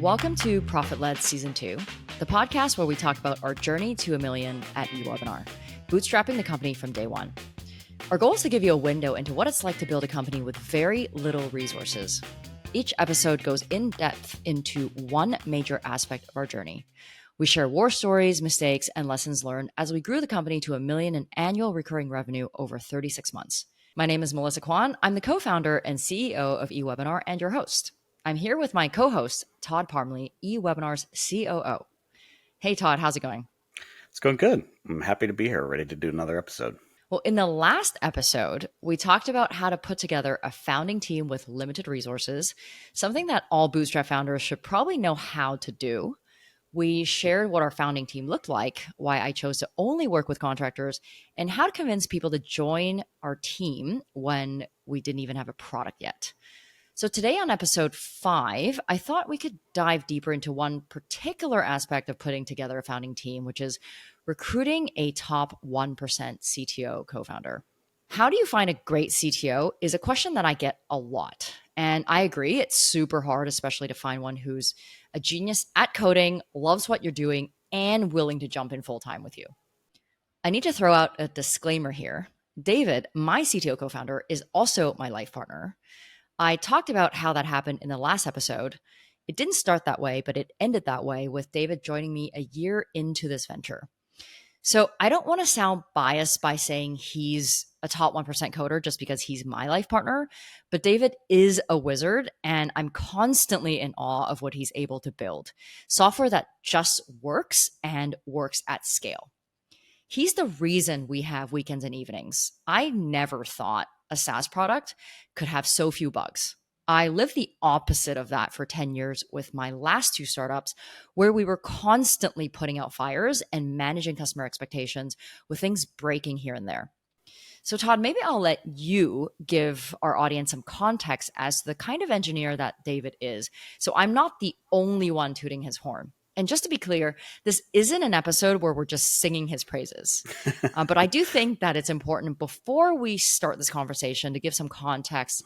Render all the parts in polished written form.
Welcome to ProfitLed Season 2, the podcast where we talk about our journey to $1 million at eWebinar, bootstrapping the company from day one. Our goal is to give you a window into what it's like to build a company with very little resources. Each episode goes in depth into one major aspect of our journey. We share war stories, mistakes, and lessons learned as we grew the company to $1 million in annual recurring revenue over 36 months. My name is Melissa Kwan. I'm the co-founder and CEO of eWebinar and your host. I'm here with my co-host, Todd Parmley, eWebinar's COO. Hey, Todd, how's it going? It's going good. I'm happy to be here, ready to do another episode. Well, in the last episode, we talked about how to put together a founding team with limited resources, something that all bootstrap founders should probably know how to do. We shared what our founding team looked like, why I chose to only work with contractors, and how to convince people to join our team when we didn't even have a product yet. So today on episode 5, I thought we could dive deeper into one particular aspect of putting together a founding team, which is recruiting a top 1% CTO co-founder. How do you find a great CTO is a question that I get a lot. And I agree, it's super hard, especially to find one who's a genius at coding, loves what you're doing, and willing to jump in full-time with you. I need to throw out a disclaimer here. David, my CTO co-founder, is also my life partner. I talked about how that happened in the last episode. It didn't start that way, but it ended that way with David joining me a year into this venture. So I don't want to sound biased by saying he's a top 1% coder just because he's my life partner, but David is a wizard and I'm constantly in awe of what he's able to build. Software that just works and works at scale. He's the reason we have weekends and evenings. I never thought a SaaS product could have so few bugs. I lived the opposite of that for 10 years with my last 2 startups, where we were constantly putting out fires and managing customer expectations with things breaking here and there. So Todd, maybe I'll let you give our audience some context as to the kind of engineer that David is. So I'm not the only one tooting his horn. And just to be clear, this isn't an episode where we're just singing his praises. But I do think that it's important before we start this conversation to give some context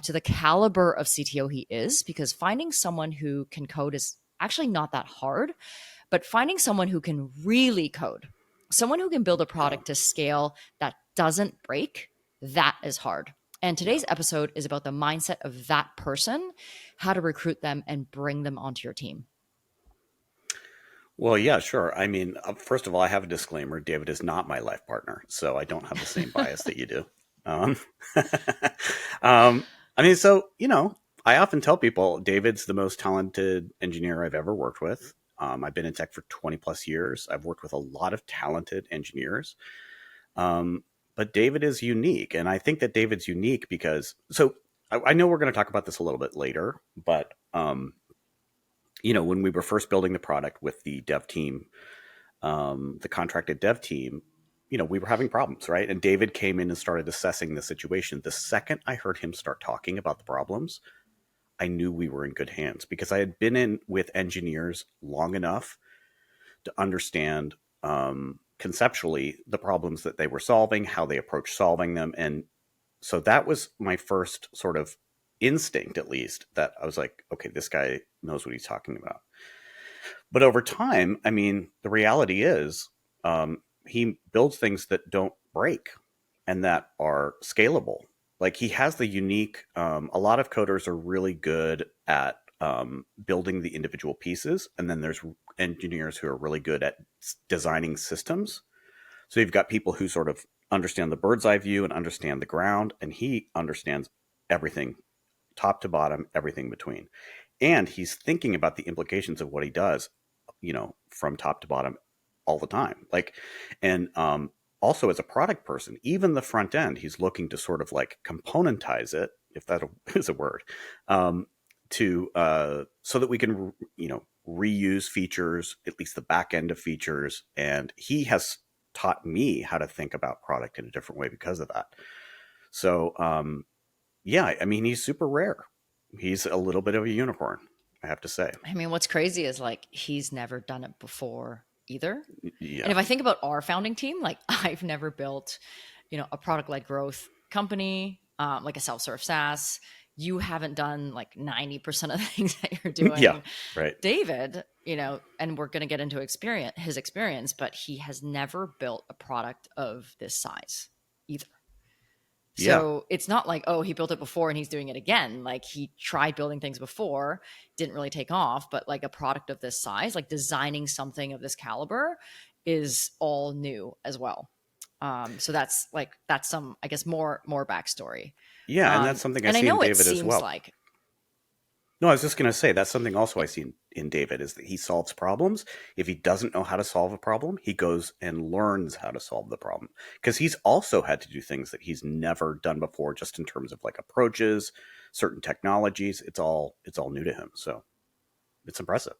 to the caliber of CTO he is, because finding someone who can code is actually not that hard, but finding someone who can really code, someone who can build a product to scale that doesn't break, that is hard. And today's episode is about the mindset of that person, how to recruit them and bring them onto your team. Well, yeah, sure. I mean, first of all, I have a disclaimer. David is not my life partner, so I don't have the same bias that you do. I often tell people David's the most talented engineer I've ever worked with. I've been in tech for 20 plus years. I've worked with a lot of talented engineers. But David is unique. And I think that David's unique because, I know we're going to talk about this a little bit later, but when we were first building the product with the dev team, the contracted dev team, we were having problems, right? And David came in and started assessing the situation. The second I heard him start talking about the problems, I knew we were in good hands because I had been in with engineers long enough to understand conceptually the problems that they were solving, how they approached solving them. And so that was my first sort of instinct, at least, that I was like, okay, this guy knows what he's talking about. But over time, I mean, the reality is he builds things that don't break and that are scalable. Like he has the unique, a lot of coders are really good at building the individual pieces. And then there's engineers who are really good at designing systems. So you've got people who sort of understand the bird's eye view and understand the ground. And he understands everything, top to bottom, everything between. And he's thinking about the implications of what he does, from top to bottom all the time. Also as a product person, even the front end, he's looking to sort of like componentize it, if that is a word, so that we can, reuse features, at least the back end of features. And he has taught me how to think about product in a different way because of that. So, he's super rare. He's a little bit of a unicorn, I have to say. I mean, what's crazy is he's never done it before either. Yeah. And if I think about our founding team, I've never built, a product-led growth company, like a self-serve SaaS. you haven't done like 90% of the things that you're Yeah, doing. right. David, and we're going to get into his experience, but he has never built a product of this size either. Yeah, So it's not like, oh, he built it before and he's doing it again. Like he tried building things before, didn't really take off, but like a product of this size, like designing something of this caliber is all new as well. So that's some, I guess, more backstory. yeah, and that's something I And I see in know it David as seems well. like, No, I was just going to say that's something also I see in David is that he solves problems. If he doesn't know how to solve a problem, he goes and learns how to solve the problem because he's also had to do things that he's never done before, just in terms of like approaches, certain technologies. It's all new to him, so it's impressive.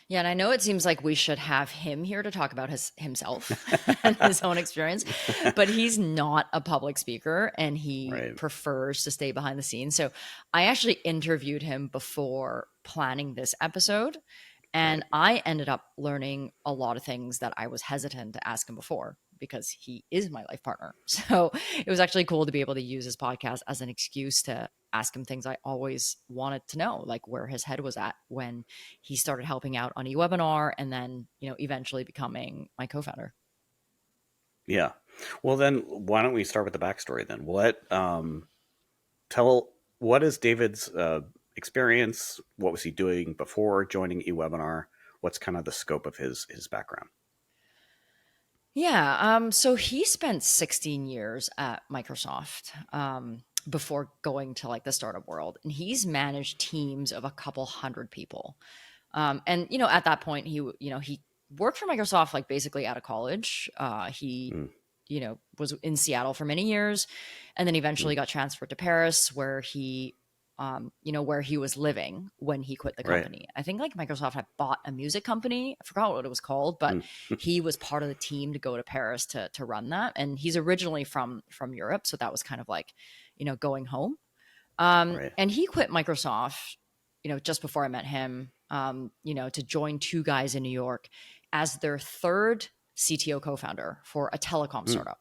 yeah, and I know it seems like we should have him here to talk about himself and his own experience, but he's not a public speaker and he Right, prefers to stay behind the scenes. So I actually interviewed him before planning this episode, right. and I ended up learning a lot of things that I was hesitant to ask him before because he is my life partner. So it was actually cool to be able to use his podcast as an excuse to ask him things I always wanted to know, like where his head was at when he started helping out on eWebinar and then, eventually becoming my co-founder. Yeah. Well, then why don't we start with the backstory then? Tell what is David's experience? What was he doing before joining eWebinar? What's kind of the scope of his background? Yeah. So he spent 16 years at Microsoft before going to like the startup world, and he's managed teams of a couple hundred people. And at that point, he worked for Microsoft like basically out of college. He Mm, was in Seattle for many years, and then mm, eventually got transferred to Paris, where he was living when he quit the right. company. I think like Microsoft had bought a music company. I forgot what it was called, but Mm, he was part of the team to go to Paris to run that. And he's originally from Europe, so that was kind of like, going home. right. And he quit Microsoft, just before I met him, to join two guys in New York as their third CTO co-founder for a telecom Mm, startup.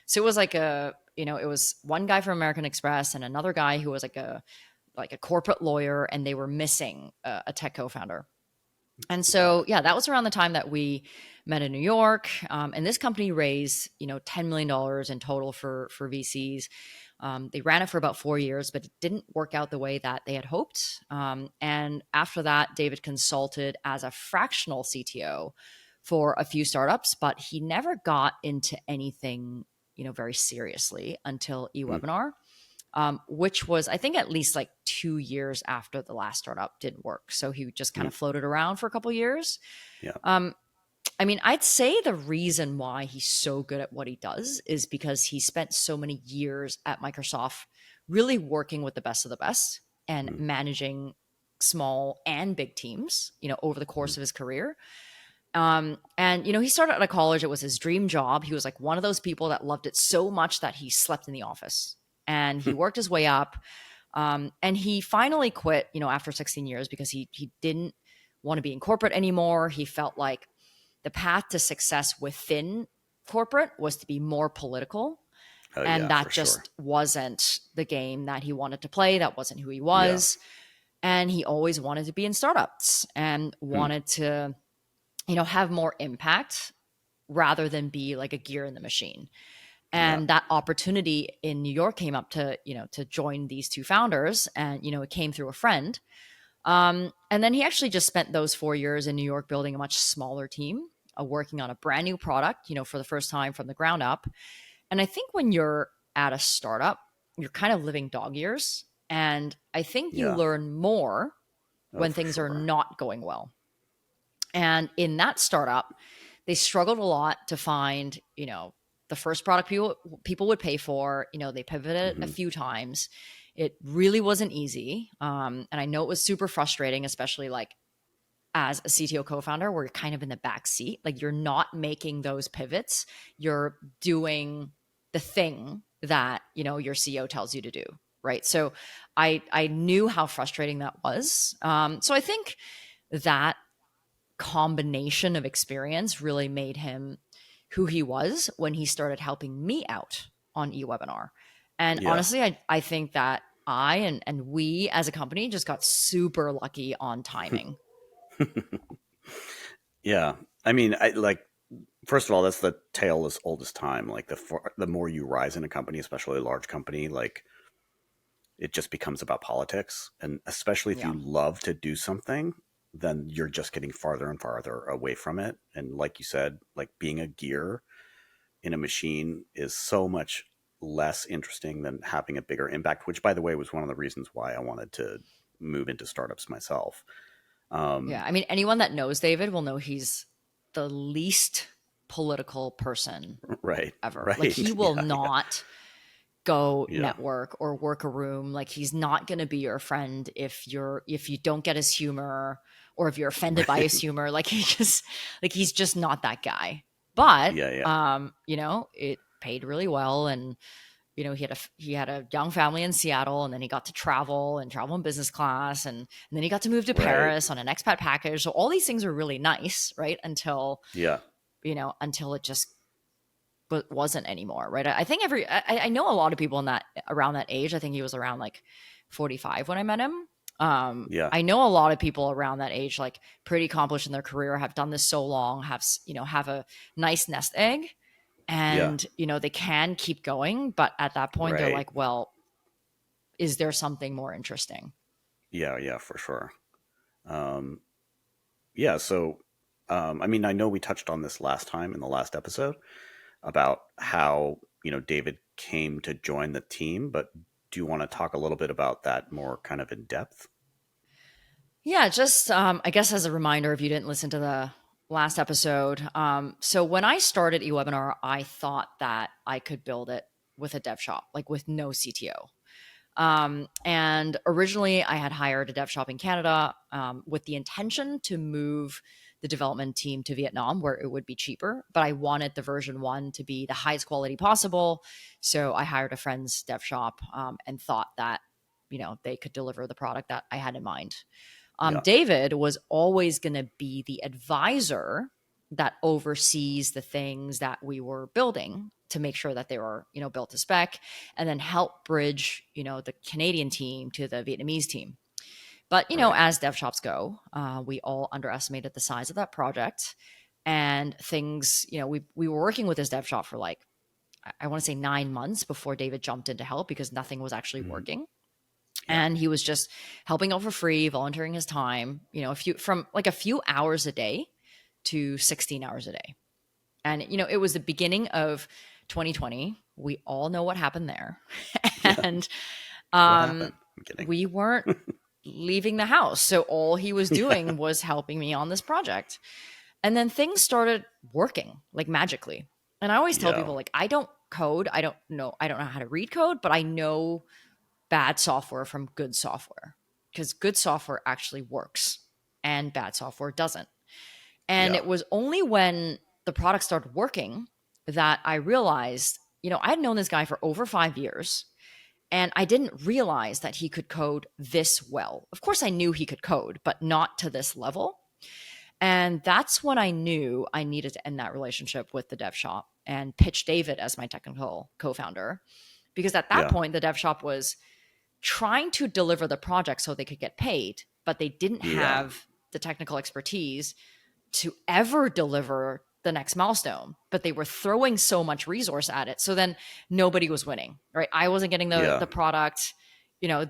So it was like it was one guy from American Express and another guy who was like a corporate lawyer, and they were missing a tech co-founder. And got so, it. yeah, that was around the time that we met in New York. And this company raised, $10 million in total for VCs. They ran it for about 4 years, but it didn't work out the way that they had hoped. And after that, David consulted as a fractional CTO for a few startups, but he never got into anything, very seriously until Mm, eWebinar, which was, I think, at least like 2 years after the last startup didn't work. So he just kind mm, of floated around for a couple years. yeah. Um, I mean, I'd say the reason why he's so good at what he does is because he spent so many years at Microsoft really working with the best of the best and Mm, managing small and big teams, over the mm, course of his career. And he started out of college. It was his dream job. He was like one of those people that loved it so much that he slept in the office. And he worked his way up. And he finally quit, after 16 years because he didn't want to be in corporate anymore. He felt like the path to success within corporate was to be more political. oh And yeah, for that sure. just wasn't the game that he wanted to play. That wasn't who he Yeah. was. And he always wanted to be in startups and Mm, wanted to, have more impact rather than be like a gear in the machine. yeah. And that opportunity in New York came up to join these two founders. And, it came through a friend. And then he actually just spent those 4 years in New York building a much smaller team, working on a brand new product, for the first time from the ground up. And I think when you're at a startup, you're kind of living dog years. And I think you Yeah. learn more Oh, when for things are sure. not going well. And in that startup, they struggled a lot to find, the first product people would pay for. They pivoted a Hmm. few times. It really wasn't easy. And I know it was super frustrating, especially like as a CTO co-founder, where you're kind of in the back seat. Like you're not making those pivots. You're doing the thing that, your CEO tells you to do. Right. So I knew how frustrating that was. So I think that combination of experience really made him who he was when he started helping me out on eWebinar. And Yeah. honestly, I think that and we as a company just got super lucky on timing. Yeah. I mean, I like first of all, that's the tale as old as time. Like the more you rise in a company, especially a large company, like it just becomes about politics. And especially if you Yeah. love to do something, then you're just getting farther and farther away from it. And like you said, like being a gear in a machine is so much less interesting than having a bigger impact, which by the way was one of the reasons why I wanted to move into startups myself. Yeah. Um, I mean, anyone that knows David will know he's the least political person right, ever. Like he right. will Yeah, yeah, not go yeah. network or work a room. Like he's not going to be your friend if you don't get his humor or if you're offended by his Right. humor. Like he's just not that guy. But Yeah, yeah. it paid really well, and he had a young family in Seattle, and then he got to travel in business class, and then he got to move to Right. Paris on an expat package. So all these things are really nice, right? Yeah. Until it just wasn't anymore, right? I think I know a lot of people in that around that age. I think he was around like 45 when I met him. Yeah. I know a lot of people around that age, like pretty accomplished in their career, have done this so long, have a nice nest egg, Yeah. and they can keep going, but at that point they're Right. like, well, is there something more interesting? Yeah, yeah, for sure. Um, yeah, so I mean, I know we touched on this last time in the last episode about how, David came to join the team, but do you want to talk a little bit about that more kind of in depth? Yeah, just I guess as a reminder, if you didn't listen to the last episode, so when I started eWebinar, I thought that I could build it with a dev shop, like with no CTO. And originally, I had hired a dev shop in Canada with the intention to move the development team to Vietnam, where it would be cheaper. But I wanted the version one to be the highest quality possible, so I hired a friend's dev shop and thought that they could deliver the product that I had in mind. Yeah. David was always going to be the advisor that oversees the things that we were building to make sure that they were, built to spec, and then help bridge, the Canadian team to the Vietnamese team. But, Right. as dev shops go, we all underestimated the size of that project, and things, we were working with this dev shop for like, I want to say 9 months before David jumped in to help because nothing was actually Mhm. working. Yeah. And he was just helping out for free, volunteering his time, a few hours a day to 16 hours a day. And it was the beginning of 2020. We all know what happened there. Yeah. And What um happened? I'm kidding. we weren't leaving the house. So all he was Yeah. doing was helping me on this project. And then things started working like magically. And I always tell Yeah. people, like, I don't code. I don't know how to read code, but I know bad software from good software, because good software actually works and bad software doesn't. And Yeah. it was only when the product started working that I realized, I had known this guy for over 5 years, and I didn't realize that he could code this well. Of course, I knew he could code, but not to this level. And that's when I knew I needed to end that relationship with the dev shop and pitch David as my technical co founder. Because at that Yeah. point, the dev shop was trying to deliver the project so they could get paid, but they didn't Yeah. have the technical expertise to ever deliver the next milestone. But they were throwing so much resource at it. So then nobody was winning, right? I wasn't getting the Yeah. the product.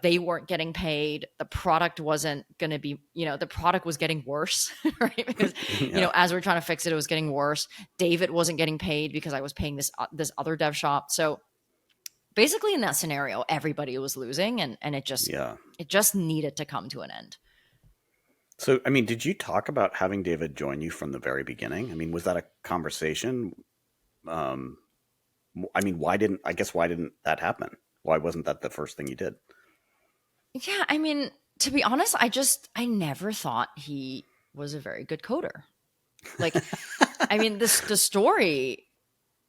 They weren't getting paid. The product wasn't going to be, the product was getting worse, right? Because, Yeah. as we are trying to fix it, it was getting worse. David wasn't getting paid because I was paying this other dev shop. So basically in that scenario, everybody was losing, and Yeah. it just needed to come to an end. So, I mean, did you talk about having David join you from the very beginning? I mean, was that a conversation? Um, I mean, why didn't that happen? Why wasn't that the first thing you did? Yeah, I mean, to be honest, I never thought he was a very good coder. Like, I mean, the story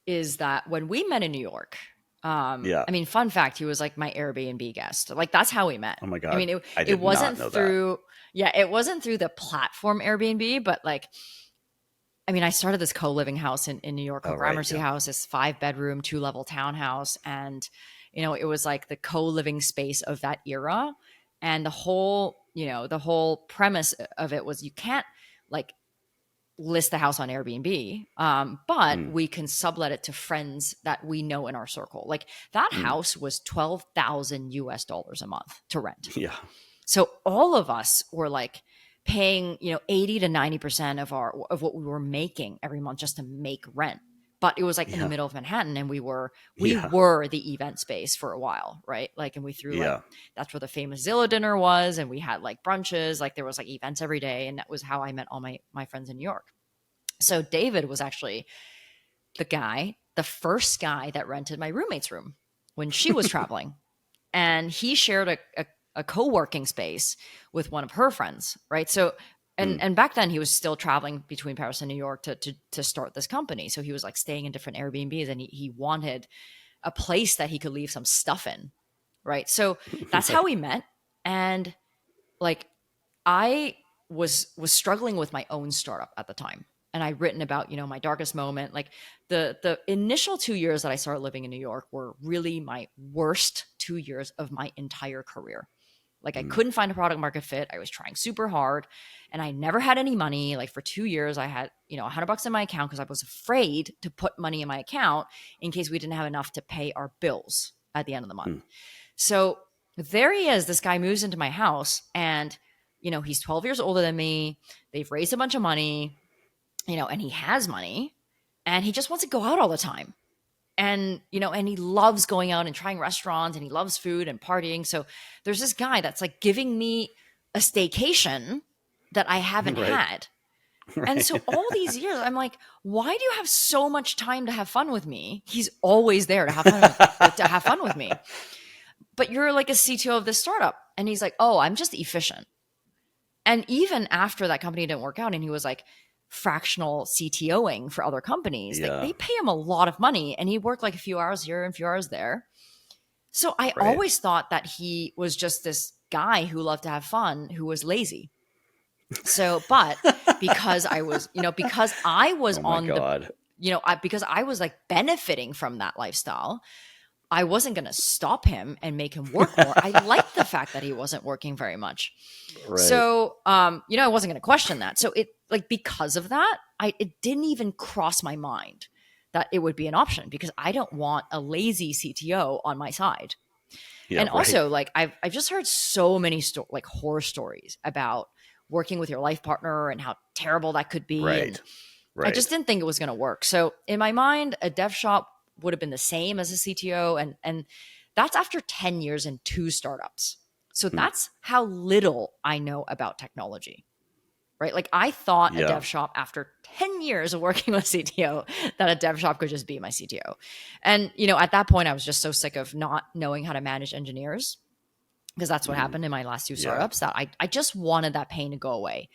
is that when we met in New York, Yeah. I mean, fun fact, he was like my Airbnb guest. Like, that's how we met. Oh my I God. mean, it I it did not wasn't know that. through yeah, it wasn't through the platform Airbnb, but like, I mean, I started this co-living house in New York Oh, called right. Gramercy Yeah. House, this 5-bedroom, 2-level townhouse. And, It was like the co-living space of that era. And the whole premise of it was you can't like list the house on Airbnb, but Mm. we can sublet it to friends that we know in our circle. Like that Mm. house was $12,000 a month to rent. Yeah. So all of us were like paying, 80 to 90% of what we were making every month just to make rent. But it was like in the Yeah. middle of Manhattan, and we were Yeah. the event space for a while, right? Like, and we threw like Yeah. that's where the famous Zillow dinner was, and we had like brunches, like there was like events every day, and that was how I met all my friends in New York. So David was actually the first guy that rented my roommate's room when she was traveling, and he shared a co-working space with one of her friends, right? So Mm. and back then he was still traveling between Paris and New York to start this company. So he was like staying in different Airbnbs, and he wanted a place that he could leave some stuff in, right? So that's how Right. we met. And like I was struggling with my own startup at the time. And I'd written about, my darkest moment. Like the initial 2 years that I started living in New York were really my worst 2 years of my entire career. Like I Mm. couldn't find a product market fit. I was trying super hard and I never had any money. Like for 2 years, I had, $100 in my account because I was afraid to put money in my account in case we didn't have enough to pay our bills at the end of the month. Mm. So there he is. This guy moves into my house and, he's 12 years older than me. They've raised a bunch of money, and he has money and he just wants to go out all the time. And he loves going out and trying restaurants and he loves food and partying. So there's this guy that's like giving me a staycation that I haven't Right. had. And Right. so all these years, I'm like, why do you have so much time to have fun with me? He's always there to have fun with me. But you're like a CTO of this startup. And he's like, oh, I'm just efficient. And even after that company didn't work out and he was like fractional CTOing for other companies, like Yeah. they pay him a lot of money and he worked like a few hours here and a few hours there. So I Right. always thought that he was just this guy who loved to have fun, who was lazy. So, but because I was, because I was Oh my on the, God. because I was like benefiting from that lifestyle, I wasn't going to stop him and make him work more. I liked the fact that he wasn't working very much. Right. So, I wasn't going to question that. So it like, because of that, it didn't even cross my mind that it would be an option because I don't want a lazy CTO on my side. Yeah. And Right. also like, I've just heard so many like horror stories about working with your life partner and how terrible that could be. And Right. I Right. just didn't think it was going to work. So in my mind, a dev shop would have been the same as a CTO. And that's after 10 years in 2 startups. So Hmm. that's how little I know about technology, right? Like I thought a Yeah. dev shop after 10 years of working with CTO that a dev shop could just be my CTO. And, at that point, I was just so sick of not knowing how to manage engineers because that's what Mm. happened in my last 2 Yeah. startups that I just wanted that pain to go away.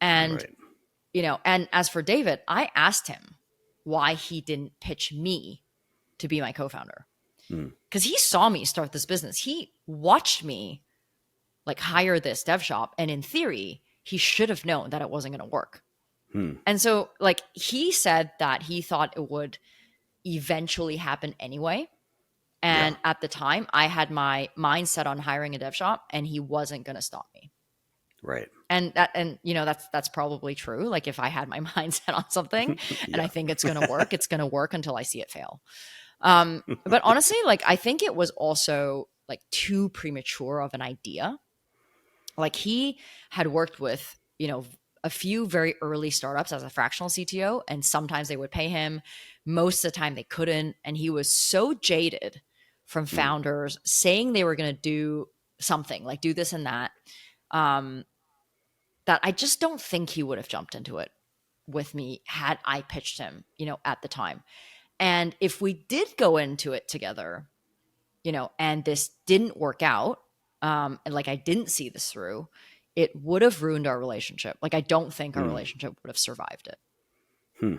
And Right. and as for David, I asked him why he didn't pitch me to be my co-founder Mm. because he saw me start this business. He watched me like hire this dev shop. And in theory, he should have known that it wasn't going to work. Hmm. And so like he said that he thought it would eventually happen anyway. Yeah. And at the time, I had my mindset on hiring a dev shop and he wasn't going to stop me. Right. And that's probably true. Like if I had my mindset on something and I Yeah. think it's going to work, it's going to work until I see it fail. But honestly, like I think it was also like too premature of an idea. Like he had worked with, a few very early startups as a fractional CTO, and sometimes they would pay him. Most of the time they couldn't. And he was so jaded from Mm. founders saying they were going to do something like do this and that. Um, that I just don't think he would have jumped into it with me had I pitched him, at the time. And if we did go into it together, and this didn't work out, and like I didn't see this through, it would have ruined our relationship. Like I don't think our Mm. relationship would have survived it. Hmm.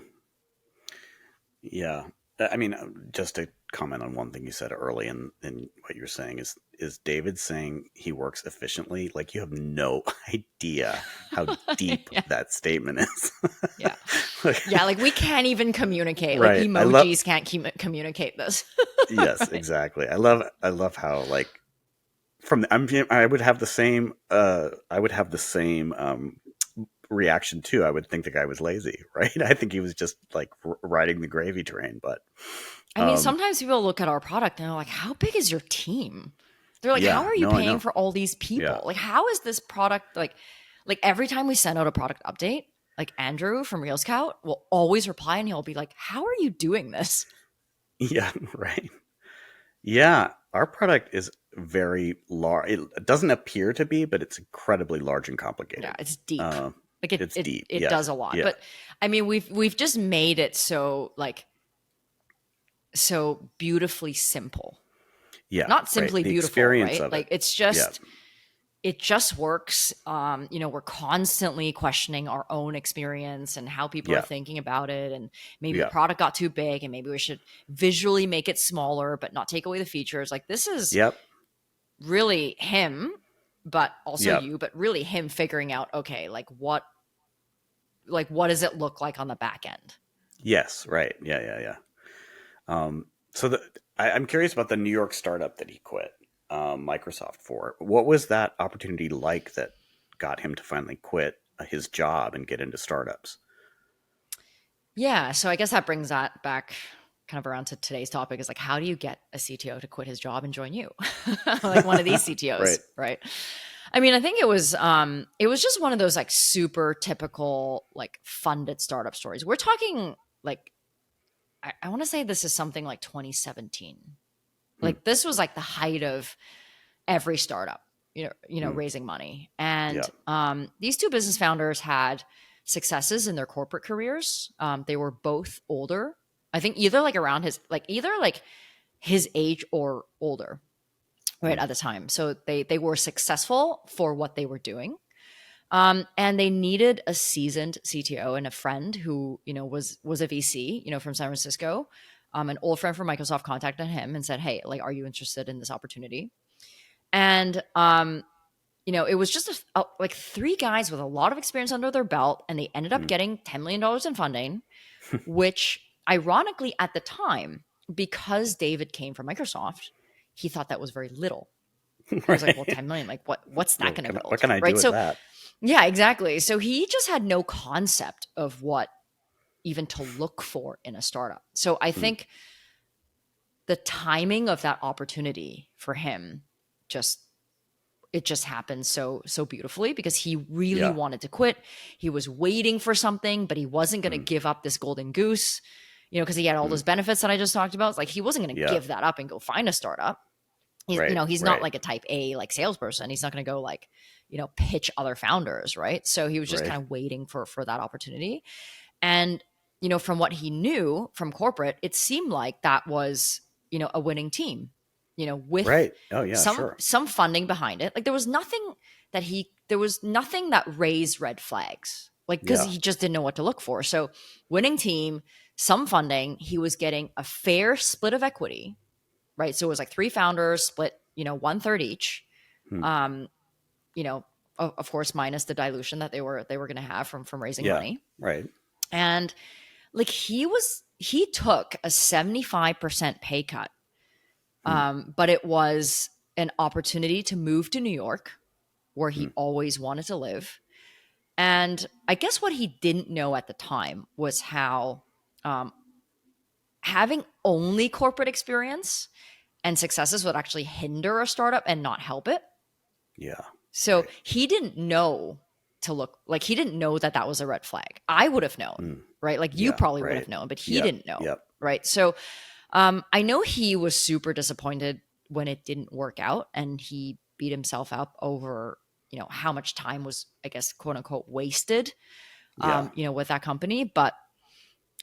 Yeah. I mean, just to comment on one thing you said early in what you're saying is David saying he works efficiently? Like you have no idea how deep Yeah. that statement is. Yeah. Like, Yeah. Like we can't even communicate. right. Like emojis can't communicate this. Yes, Right. exactly. I love how like I would have the same reaction too. I would think the guy was lazy, right? I think he was just like riding the gravy train. But I mean, um, sometimes people look at our product and they're like, how big is your team? They're like, how yeah, are you no, I paying know. for all these Yeah, people? Like, how is this product like every time we send out a product update, like Andrew from Real Scout will always reply and he'll be like, how are you doing this? yeah, right. Yeah, our product is very large. It doesn't appear to be, but it's incredibly large and Yeah, complicated. it's deep. Uh, Like it it's it deep. it Yes. does a lot. Yeah. But I mean, we've just made it so like so beautifully simple. Yeah. Not Right. simply The beautiful, experience right? of it. Like Yeah. it just works. We're constantly questioning our own experience and how people are Yeah. thinking about it. And maybe the Yeah. product got too big and maybe we should visually make it smaller, but not take away the features. Like this is Yep. really him, but also Yep. you, but really him figuring out, okay, like what does it look like on the back end? Yes. Right. Yeah. Yeah. Yeah. So I'm curious about the New York startup that he quit Microsoft for. What was that opportunity like that got him to finally quit his job and get into startups? Yeah. So I guess that brings that back kind of around to today's topic is like, how do you get a CTO to quit his job and join you? Like one of these CTOs, Right. right? I mean, I think it was just one of those like super typical like funded startup stories. We're talking like I want to say this is something like 2017. Hmm. Like this was like the height of every startup, Hmm. raising money. Yeah. And these two business founders had successes in their corporate careers. They were both older. I think either like his age or older, right Hmm. at the time. So they were successful for what they were doing. And they needed a seasoned CTO and a friend who, was a VC, from San Francisco. An old friend from Microsoft contacted him and said, "Hey, like, are you interested in this opportunity?" And it was just like three guys with a lot of experience under their belt, and they ended up Hmm. getting $10 million in funding, which ironically at the time, because David came from Microsoft, he thought that was very little. He was like, well, Right. 10 million, like what's Yeah. that going to What build? can I do Right. with So that? yeah, exactly. So he just had no concept of what even to look for in a startup. So I Hmm. think the timing of that opportunity for him just it just happened so beautifully because he really Yeah. wanted to quit. He was waiting for something, but he wasn't going to Hmm. give up this golden goose, because he had all Hmm. those benefits that I just talked about. It's like he wasn't going to Yeah. give that up and go find a startup. Right. He's not Right. like a type A like salesperson. He's not going to go like, pitch other founders, right? So he was just Right. kind of waiting for that opportunity. And from what he knew from corporate, it seemed like that was, a winning team, with Right. Oh yeah. some Sure. some funding behind it. Like there was nothing that raised red flags. Like because Yeah. he just didn't know what to look for. So winning team, some funding, he was getting a fair split of equity, right? So it was like three founders split, one third each. Hmm. Um, of course, minus the dilution that they were going to have from raising Yeah. money. Right. And like he took a 75% pay cut, Hmm. but it was an opportunity to move to New York, where Hmm. he always wanted to live. And I guess what he didn't know at the time was how um, having only corporate experience and successes would actually hinder a startup and not help it. Yeah. So Right. he didn't know to look like he didn't know that that was a red flag. I would have known, Hmm. right? Like you Yeah. probably would have Right. known, but he Yep. didn't know, Yep. right? So I know he was super disappointed when it didn't work out, and he beat himself up over how much time was, I guess, quote unquote, wasted, Yeah. with that company. But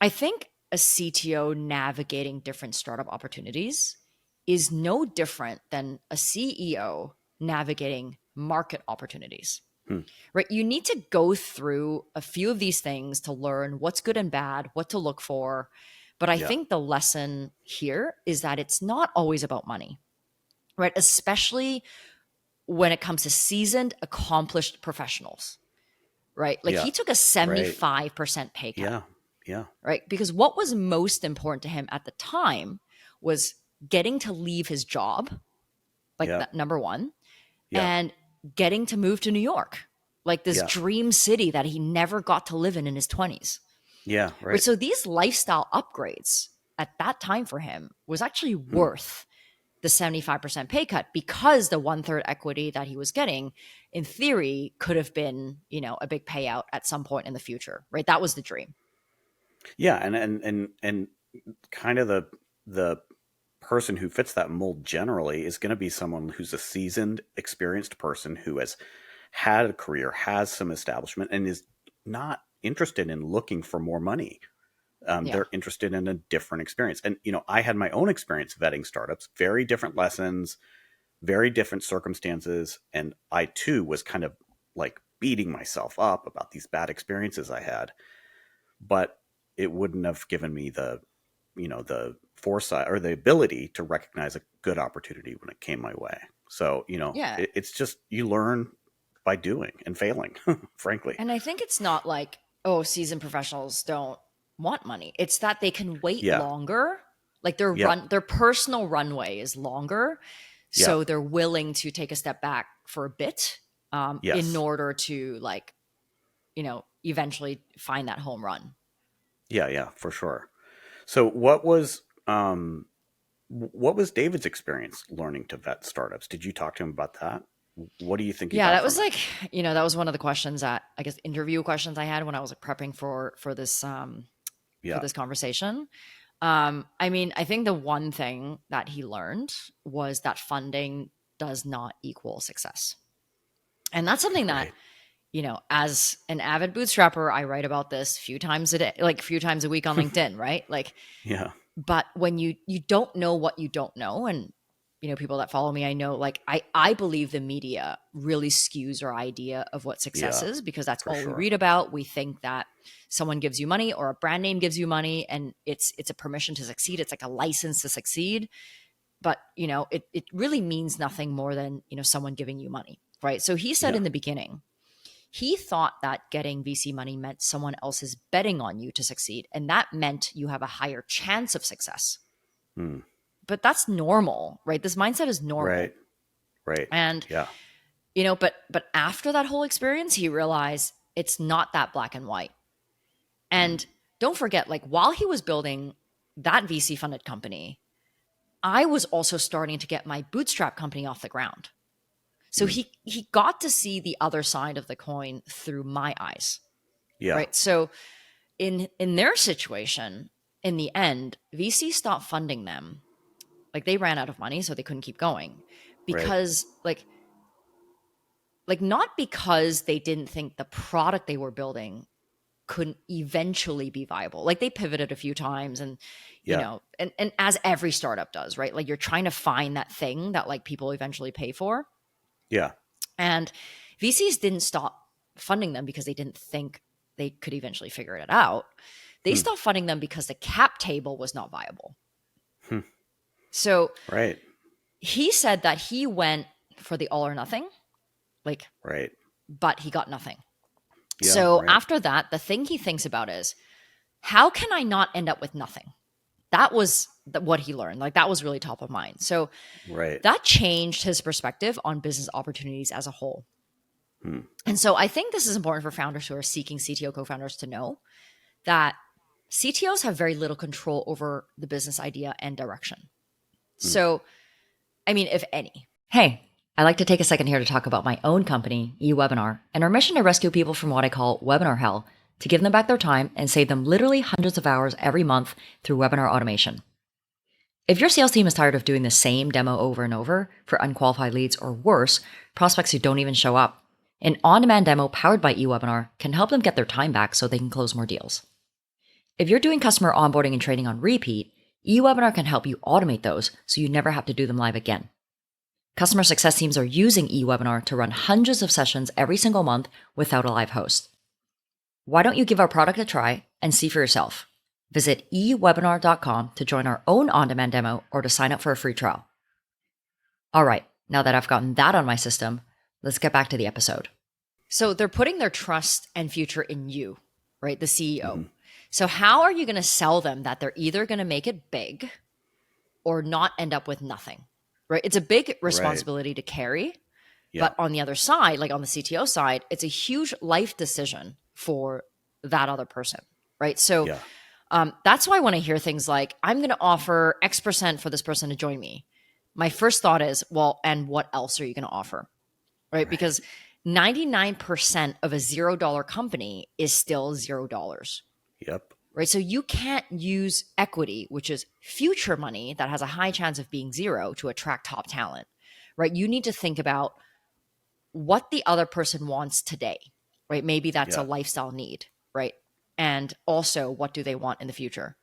I think a CTO navigating different startup opportunities is no different than a CEO navigating market opportunities, Hmm. right? You need to go through a few of these things to learn what's good and bad, what to look for. But I Yeah. think the lesson here is that it's not always about money, right? Especially when it comes to seasoned, accomplished professionals, right? Like Yeah. he took a Right. 75% pay cut, Yeah. Yeah. right? Because what was most important to him at the time was getting to leave his job, like Yeah. that, number one, Yeah. and getting to move to New York, like this Yeah. dream city that he never got to live in his 20s. Yeah. Right. Right. So these lifestyle upgrades at that time for him was actually Hmm. worth the 75% pay cut, because the 1/3 equity that he was getting, in theory, could have been, a big payout at some point in the future. Right. That was the dream. Yeah. And kind of the person who fits that mold generally is going to be someone who's a seasoned, experienced person who has had a career, has some establishment, and is not interested in looking for more money. Yeah. They're interested in a different experience. And, I had my own experience vetting startups, very different lessons, very different circumstances. And I too was kind of like beating myself up about these bad experiences I had, but it wouldn't have given me the foresight or the ability to recognize a good opportunity when it came my way. So, Yeah. it's just, you learn by doing and failing, frankly. And I think it's not like, oh, seasoned professionals don't want money. It's that they can wait Yeah. longer. Like Yep. their personal runway is longer. Yep. So they're willing to take a step back for a bit, in Yes. order to, like, eventually find that home run. Yeah. Yeah, for sure. So what was David's experience learning to vet startups? Did you talk to him about that? What do you think he Yeah, got that from was it? like, that was one of the questions that, I guess, interview questions I had when I was like prepping for this for Yeah. this conversation. I mean, I think the one thing that he learned was that funding does not equal success. And that's something that, Right. as an avid bootstrapper, I write about this a few times a day, like a few times a week on LinkedIn, right? Like, Yeah. but when you don't know what you don't know, and people that follow me, I know, like, I believe the media really skews our idea of what success Yeah, is, because that's for all we sure. read about. We think that someone gives you money or a brand name gives you money, and it's a permission to succeed. It's like a license to succeed. But it really means nothing more than someone giving you money, right? So he said Yeah. in the beginning, he thought that getting VC money meant someone else is betting on you to succeed, and that meant you have a higher chance of success. Hmm. But that's normal, right? This mindset is normal. Right. Right. And Yeah. but after that whole experience, he realized it's not that black and white. Hmm. And don't forget, like, while he was building that VC funded company, I was also starting to get my bootstrap company off the ground. So Hmm. he got to see the other side of the coin through my eyes, Yeah. right? So in their situation, in the end, VC stopped funding them. Like, they ran out of money, so they couldn't keep going, Right. because not because they didn't think the product they were building couldn't eventually be viable. Like, they pivoted a few times, and Yeah. and as every startup does, right? Like, you're trying to find that thing that, like, people eventually pay for. Yeah. And VCs didn't stop funding them because they didn't think they could eventually figure it out. They Hmm. stopped funding them because the cap table was not viable. Hmm. So Right. he said that he went for the all or nothing, like, Right. but he got nothing. Yeah. So Right. after that, the thing he thinks about is, how can I not end up with nothing? That was what he learned. Like, that was really top of mind. So Right. that changed his perspective on business opportunities as a whole. Hmm. And so I think this is important for founders who are seeking CTO co-founders to know that CTOs have very little control over the business idea and direction. Hmm. So, I mean, if any. Hey, I like to take a second here to talk about my own company, eWebinar, and our mission to rescue people from what I call webinar hell, to give them back their time and save them literally hundreds of hours every month through webinar automation. If your sales team is tired of doing the same demo over and over for unqualified leads, or worse, prospects who don't even show up, an on-demand demo powered by eWebinar can help them get their time back so they can close more deals. If you're doing customer onboarding and training on repeat, eWebinar can help you automate those so you never have to do them live again. Customer success teams are using eWebinar to run hundreds of sessions every single month without a live host. Why don't you give our product a try and see for yourself? Visit ewebinar.com to join our own on-demand demo or to sign up for a free trial. All right, now that I've gotten that on my system, let's get back to the episode. So they're putting their trust and future in you, right? The CEO. Hmm. So how are you going to sell them that they're either going to make it big or not end up with nothing, right? It's a big Right. responsibility to carry. Yeah. But on the other side, like on the CTO side, it's a huge life decision for that other person, right? So Yeah. that's why when I hear things like, I'm going to offer X% for this person to join me, my first thought is, well, and what else are you going to offer? Right? Right. Because 99% of a $0 company is still $0. Yep. Right. So you can't use equity, which is future money that has a high chance of being zero, to attract top talent. Right. You need to think about what the other person wants today. Right. Maybe that's a Yeah. lifestyle need. Right. And also, what do they want in the future?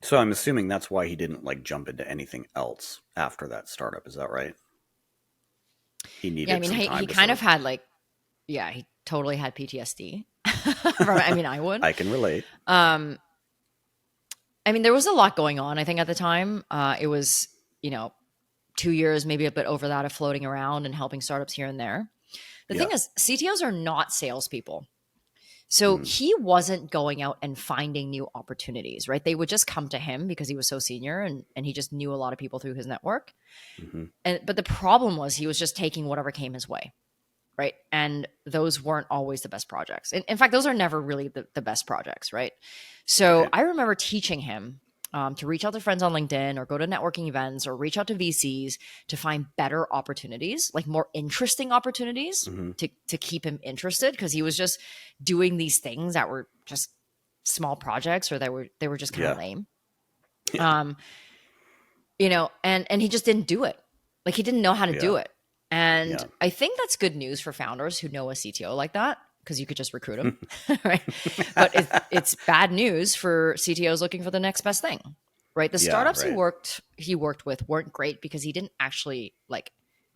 So I'm assuming that's why he didn't like jump into anything else after that startup. Is that right? He Yeah. I needed mean, some he time to kind sort of of. had like, yeah, he totally had PTSD from, I mean, I would. I can relate. Um, I mean, there was a lot going on, I think, at the time. It was, 2 years, maybe a bit over that, of floating around and helping startups here and there. The thing Yeah. is, CTOs are not salespeople. So Mm. he wasn't going out and finding new opportunities, right? They would just come to him because he was so senior, and he just knew a lot of people through his network. Hmm. But the problem was he was just taking whatever came his way, right? And those weren't always the best projects. In fact, those are never really the best projects, right? So Right. I remember teaching him to reach out to friends on LinkedIn, or go to networking events, or reach out to VCs to find better opportunities, like more interesting opportunities, Hmm. to keep him interested, because he was just doing these things that were just small projects, or they were just kind of Yeah. lame. Yeah. Um, and he just didn't do it. Like, he didn't know how to do Yeah. it. And Yeah. I think that's good news for founders who know a CTO like that, because you could just recruit him, right? But it's bad news for CTOs looking for the next best thing, right? The Yeah. startups Right. he worked with weren't great because he didn't actually, like,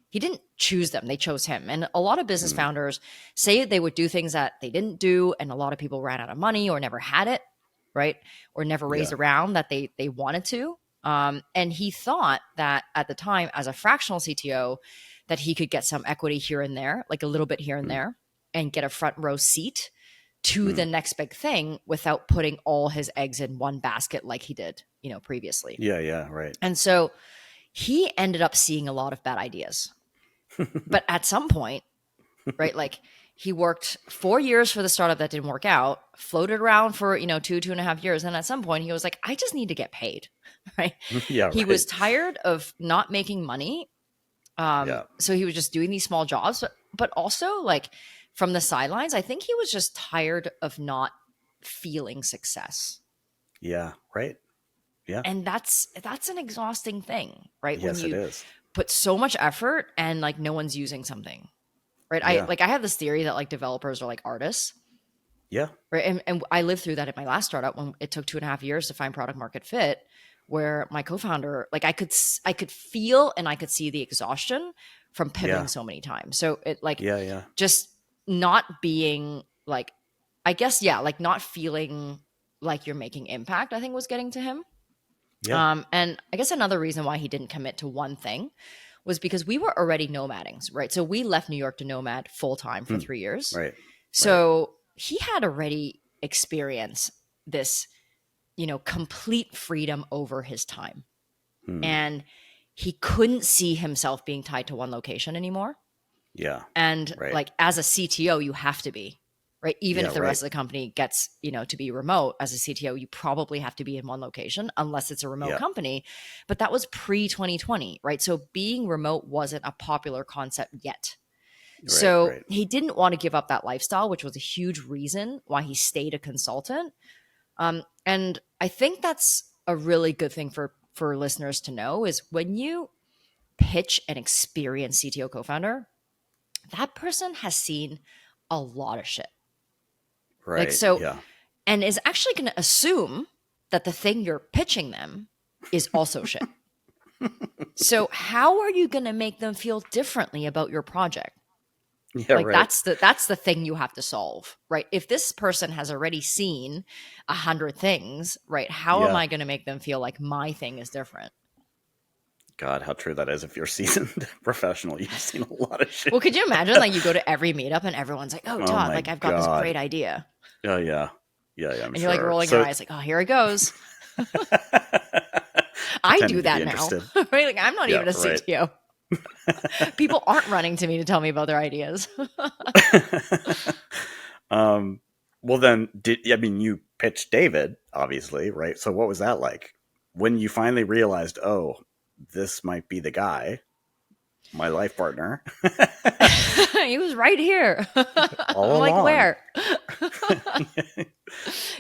he didn't choose them. They chose him. And a lot of business Mm. founders say they would do things that they didn't do, and a lot of people ran out of money or never had it, right? Or never raised Yeah. around that they wanted to. And he thought that at the time, as a fractional CTO, that he could get some equity here and there, like a little bit here and Mm. there, and get a front row seat to the Mm. next big thing without putting all his eggs in one basket like he did, previously. Yeah. Yeah. Right. And so he ended up seeing a lot of bad ideas. But at some point, right, like, he worked 4 years for the startup that didn't work out, floated around for, 2.5 years. And at some point he was like, I just need to get paid. Right. Yeah. He Right. was tired of not making money. Yeah. So he was just doing these small jobs, but also, like, from the sidelines, I think he was just tired of not feeling success. Yeah. Right. Yeah. And that's an exhausting thing, right? When Yes, it you is. put so much effort and, like, no one's using something. Right. Yeah. I have this theory that, like, developers are like artists. Yeah. Right. And I lived through that at my last startup, when it took 2.5 years to find product market fit, where my co-founder, like, I could feel and I could see the exhaustion from pivoting Yeah. so many times. So it, like, Yeah. Yeah. just not being, like, I guess, yeah, like, not feeling like you're making impact, I think, was getting to him. Yeah. And I guess another reason why he didn't commit to one thing was because we were already nomading, right? So we left New York to nomad full time for Hmm. 3 years. Right. Right. So he had already experienced this, complete freedom over his time. Hmm. And he couldn't see himself being tied to one location anymore. Yeah. And, Right. like, as a CTO, you have to be, right? Even Yeah. if the Right. rest of the company gets, to be remote, as a CTO, you probably have to be in one location unless it's a remote Yeah. company. But that was pre 2020, right? So being remote wasn't a popular concept yet. Right. So Right. he didn't want to give up that lifestyle, which was a huge reason why he stayed a consultant. And I think that's a really good thing for listeners to know, is when you pitch an experienced CTO co-founder, that person has seen a lot of shit. Like, Right. so, Yeah. and is actually going to assume that the thing you're pitching them is also shit. So how are you going to make them feel differently about your project? Yeah. Like, Right. that's the thing you have to solve, right? If this person has already seen 100 things, right, how am Yeah. I going to make them feel like my thing is different? God, how true that is. If you're a seasoned professional, you've seen a lot of shit. Well, could you imagine, like, you go to every meetup and everyone's like, oh, Oh Todd, my like, I've got this God. great idea. Oh yeah. Yeah. Yeah. I'm And you're, like, sure. rolling your So eyes like, oh, here it goes. I do pretending to be that now, interested. right? Like I'm not Yeah, even a right. CTO. People aren't running to me to tell me about their ideas. um, well, then, you pitched David, obviously, right? So what was that like when you finally realized, oh, this might be the guy, my life partner, He was right here. I'm all like, along? where?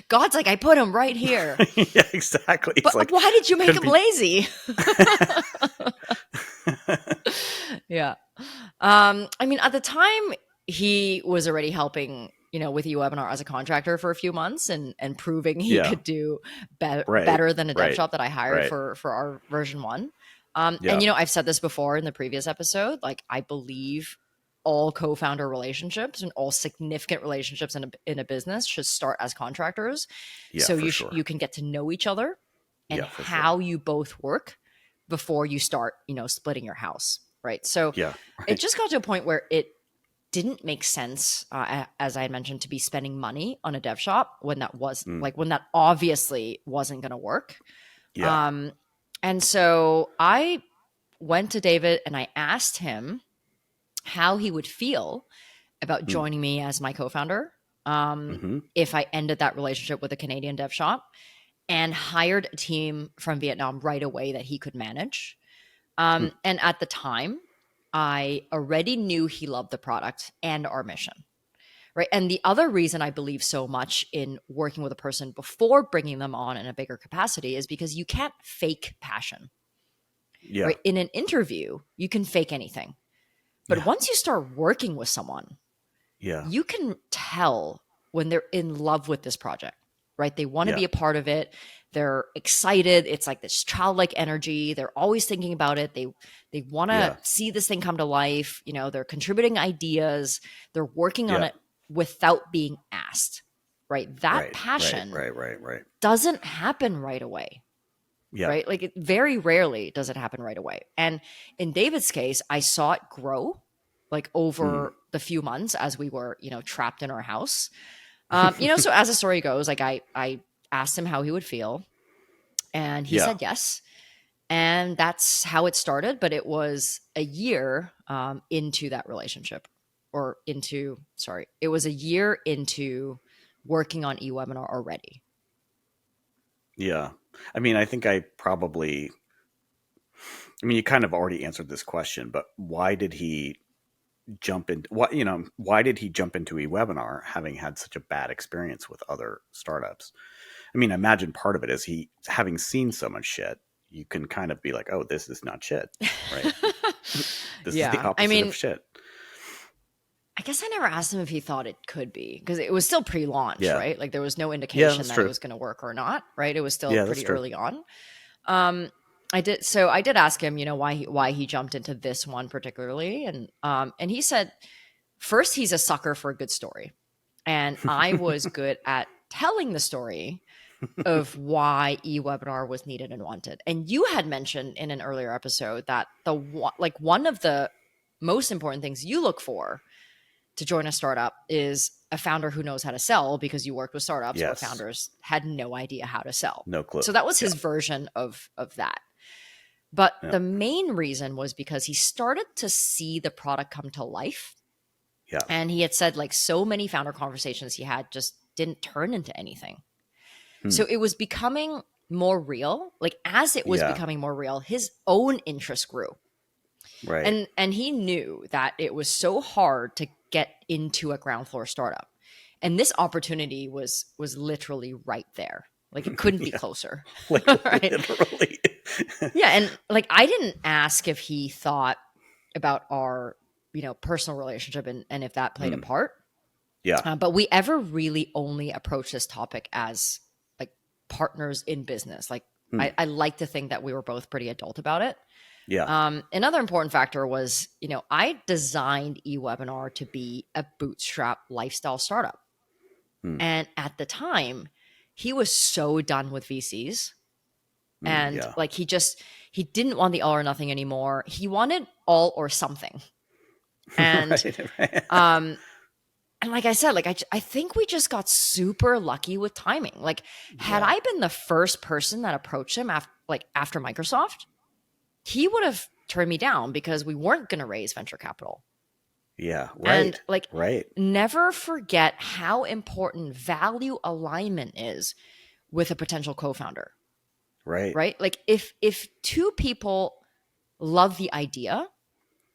God's like, I put him right here. Yeah, exactly. It's But like, why did you make couldn't him be. lazy? Yeah. I mean, at the time, he was already helping, with eWebinar as a contractor for a few months and proving he Yeah, could do right, better than a dev right, shop that I hired right. for our version one. And Yeah, I've said this before in the previous episode, like I believe all co-founder relationships and all significant relationships in a business should start as contractors. yeah, So for sure. you can get to know each other and Yeah, for sure. how you both work before you start, splitting your house. Right. So Yeah, it right. just got to a point where it didn't make sense, as I had mentioned, to be spending money on a dev shop when Mm, when that obviously wasn't going to work. yeah. Um, and so I went to David and I asked him how he would feel about Mm, joining me as my co-founder, mm-hmm. if I ended that relationship with a Canadian dev shop and hired a team from Vietnam right away that he could manage. Mm, And at the time, I already knew he loved the product and our mission. Right. And the other reason I believe so much in working with a person before bringing them on in a bigger capacity is because you can't fake passion. yeah, Right. In an interview, you can fake anything. But yeah, once you start working with someone, yeah, you can tell when they're in love with this project, right? They want to yeah, be a part of it. They're excited. It's like this childlike energy. They're always thinking about it. They want to yeah, see this thing come to life. They're contributing ideas. They're working on yeah. it without being asked, right? That Right, right, passion right, right, right. doesn't happen right away, Yeah. right? Like it very rarely does it happen right away. And in David's case, I saw it grow like Mm. over the few months as we were, trapped in our house. So as the story goes, like I asked him how he would feel, and he Yeah, said yes. And that's how it started. But it was a year into that relationship, it was a year into working on eWebinar already. yeah. I mean, I think I probably. I mean, you kind of already answered this question, but why did he jump in? What Why did he jump into eWebinar, having had such a bad experience with other startups? I mean, I imagine part of it is he having seen so much shit. You can kind of be like, oh, this is not shit, right? This is the Yeah. I opposite of mean, shit. I guess I never asked him if he thought it could be because it was still pre-launch, Yeah, right? Like there was no yeah, indication that's that it true. was going to work or not, right? It was still Yeah, that's pretty true. early on. Um, I did ask him, why he jumped into this one particularly, and he said first he's a sucker for a good story, and I was good at telling the story of why eWebinar was needed and wanted. And you had mentioned in an earlier episode that one of the most important things you look for to join a startup is a founder who knows how to sell, because you worked with startups where Yes, founders had no idea how to sell. no clue. So that was Yeah, his version of that. But yeah, the main reason was because he started to see the product come to life. yeah. And he had said like so many founder conversations he had just didn't turn into anything. Hmm. So it was becoming more real. Like as it was Yeah, becoming more real, his own interest grew. right. And he knew that it was so hard to get into a ground floor startup. And this opportunity was literally right there. Like it couldn't be Yeah, closer. like Right. literally. Yeah. And like I didn't ask if he thought about our, personal relationship and if that played a Hmm. part. Yeah. But we ever really only approached this topic as like partners in business. Like Hmm. I like to think that we were both pretty adult about it. Yeah. Another important factor was, I designed eWebinar to be a bootstrap lifestyle startup. Hmm. And at the time, he was so done with VCs. Hmm. And Yeah. like he didn't want the all or nothing anymore. He wanted all or something. And Right. Right. um And like I said, like I think we just got super lucky with timing. Like, had Yeah. I been the first person that approached him after Microsoft, he would have turned me down because we weren't going to raise venture capital. Yeah. And Right. like, Right. never forget how important value alignment is with a potential co-founder, Right. right? Like, if two people love the idea,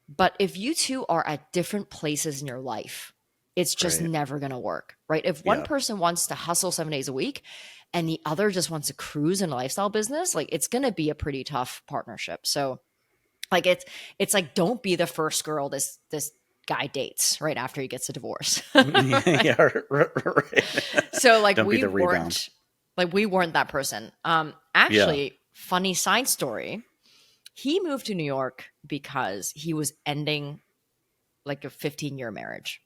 but if you two are at different places in your life, it's just Right. never going to work, right? If one Yeah. person wants to hustle 7 days a week and the other just wants to cruise in a lifestyle business, like, it's going to be a pretty tough partnership. So like, it's like, don't be the first girl this guy dates right after he gets a divorce. Yeah. Right. So like, Don't be the rebound. we weren't that person. Yeah. Actually, funny side story, he moved to New York because he was ending like a 15-year marriage.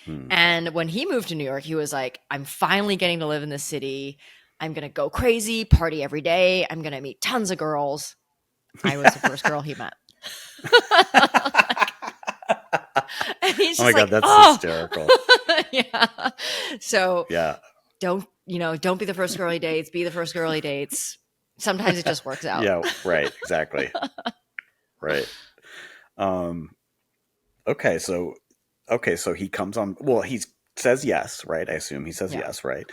Hmm. And when he moved to New York, he was like, I'm finally getting to live in the city. I'm going to go crazy, party every day. I'm going to meet tons of girls. I was the first girl he met. And he's Oh my just God, like, that's oh, hysterical. yeah. So Yeah. don't be the first girl he dates, be the first girl he dates. Sometimes it just works out. Yeah. Right. Exactly. Right. Um, okay. So he comes on, well, he says yes, right? I assume he says Yeah. yes, right?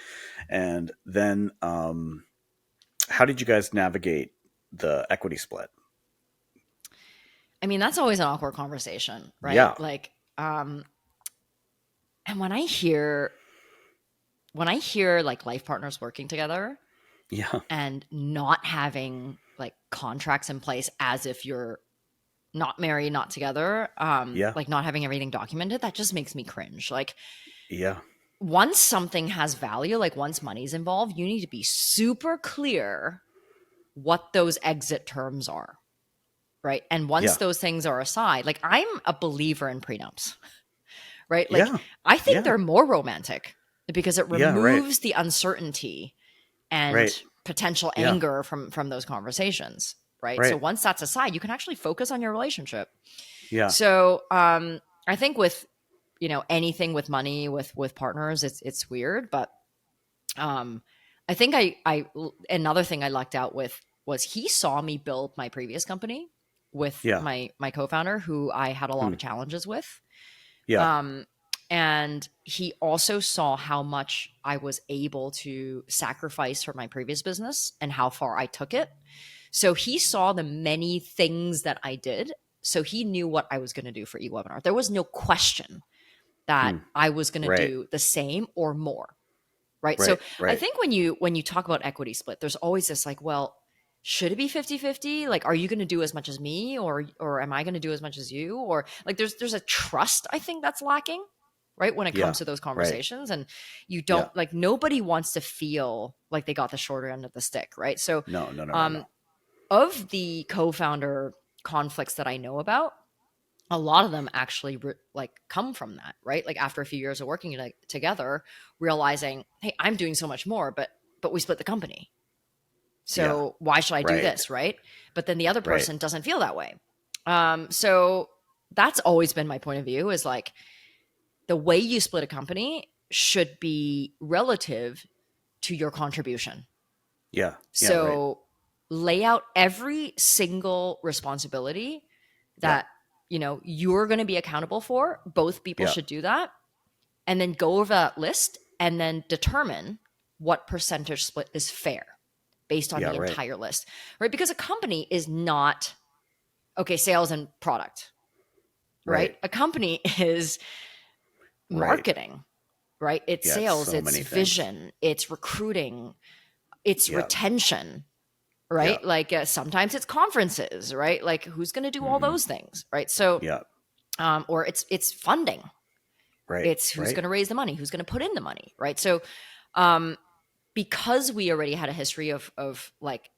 And then, how did you guys navigate the equity split? I mean, that's always an awkward conversation, right? Yeah. Like, and when I hear like life partners working together Yeah. and not having like contracts in place as if you're not married, not together, Yeah. like not having everything documented, that just makes me cringe. Like, Yeah. once something has value, like once money's involved, you need to be super clear what those exit terms are, right? And once Yeah. those things are aside, like, I'm a believer in prenups, right? Like, Yeah. I think Yeah. they're more romantic because it Yeah. Right. removes the uncertainty and Right. potential Yeah. anger from those conversations, right? So Right. once that's aside, you can actually focus on your relationship. Yeah. So I think with anything with money with partners, it's weird, but I think I another thing I lucked out with was he saw me build my previous company with Yeah. my co-founder, who I had a lot Hmm. of challenges with. Yeah. Um, and he also saw how much I was able to sacrifice for my previous business and how far I took it. So he saw the many things that I did. So he knew what I was going to do for eWebinar. There was no question that Hmm. I was going to Right. do the same or more. Right. So Right. I Right. think when you talk about equity split, there's always this like, well, should it be 50-50? Like, are you going to do as much as me, or am I going to do as much as you? Or like, there's a trust, I think, that's lacking, right? When it Yeah. comes to those Right. conversations. And you Yeah. don't, like, nobody wants to feel like they got the shorter end of the stick, right? So No. No. No. No. No. um of the co-founder conflicts that I know about, a lot of them actually like come from that, right? Like, after a few years of working together, realizing, hey, I'm doing so much more, but we split the company. Yeah. So why should I do Right. this, right? But then the other Right. person doesn't feel that way. So that's always been my point of view, is like, the way you split a company should be relative to your contribution. Yeah. Yeah. Right. So lay out every single responsibility Yeah. that you're going to be accountable for. Both people Yeah. should do that, and then go over that list and then determine what percentage split is fair based on Yeah. the Right. entire list, right? Because a company is not, okay, sales and product, right? Right. A company is Right. marketing, right? It's Yeah. It's sales, so it's many things. vision, it's recruiting, it's Yeah. retention, Yeah. right? Like, sometimes it's conferences, right? Like, who's going to do all Hmm. those things, right? So Yeah. or it's funding, Right. it's who's Right. going to raise the money, who's going to put in the money, right? So um because we already had a history of like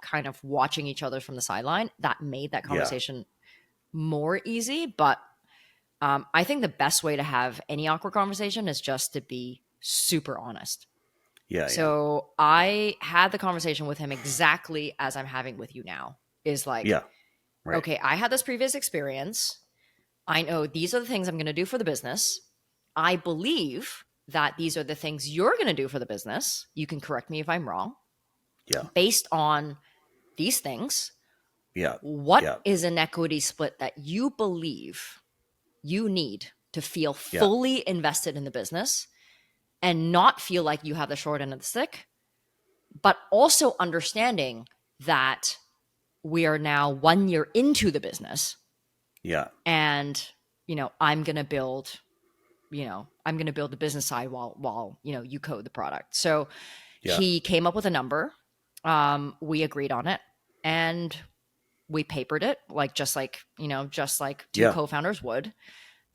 kind of watching each other from the sideline, that made that Yeah. conversation more easy. But I think the best way to have any awkward conversation is just to be super honest. Yeah. Yeah. So I had the conversation with him exactly as I'm having with you now, is like, Yeah. Right. okay, I had this previous experience. I know these are the things I'm going to do for the business. I believe that these are the things you're going to do for the business. You can correct me if I'm wrong. Yeah. Based on these things, Yeah. what Yeah. is an equity split that you believe you need to feel Yeah. fully invested in the business and not feel like you have the short end of the stick, but also understanding that we are now 1 year into the business Yeah. and, I'm going to build, the business side while, you code the product. So Yeah. he came up with a number. We agreed on it and we papered it just like two Yeah. co-founders would. Yeah.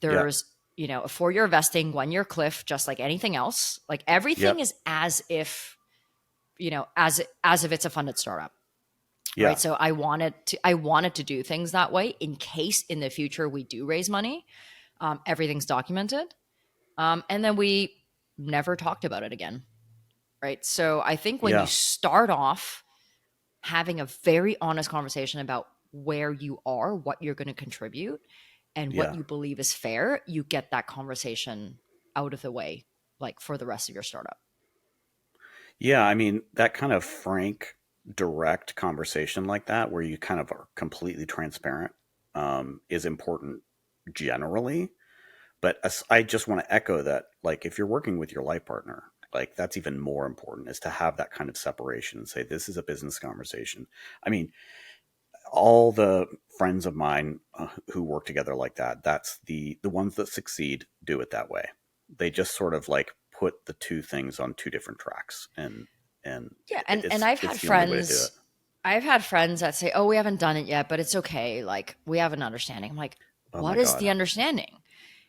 There's, a 4-year vesting, 1-year cliff, just like anything else. Like Yeah. everything is as if, as if it's a funded startup. Yeah. Right. So I wanted to do things that way in case in the future we do raise money. Everything's documented. And then we never talked about it again. Right. So I think when you Yeah. start off having a very honest conversation about where you are, what you're going to contribute, and what Yeah. you believe is fair, you get that conversation out of the way, like for the rest of your startup. Yeah. I mean, that kind of frank, direct conversation like that, where you kind of are completely transparent, is important generally. But I just want to echo that, like, if you're working with your life partner, like, that's even more important, is to have that kind of separation and say, this is a business conversation. I mean, all the friends of mine who work together like that, that's the ones that succeed do it that way. They just sort of like put the two things on two different tracks, and Yeah, and I've had it's the only way to do it. friends that say, "Oh, we haven't done it yet, but it's okay. Like we have an understanding." I'm like, Oh my "What is god. the understanding?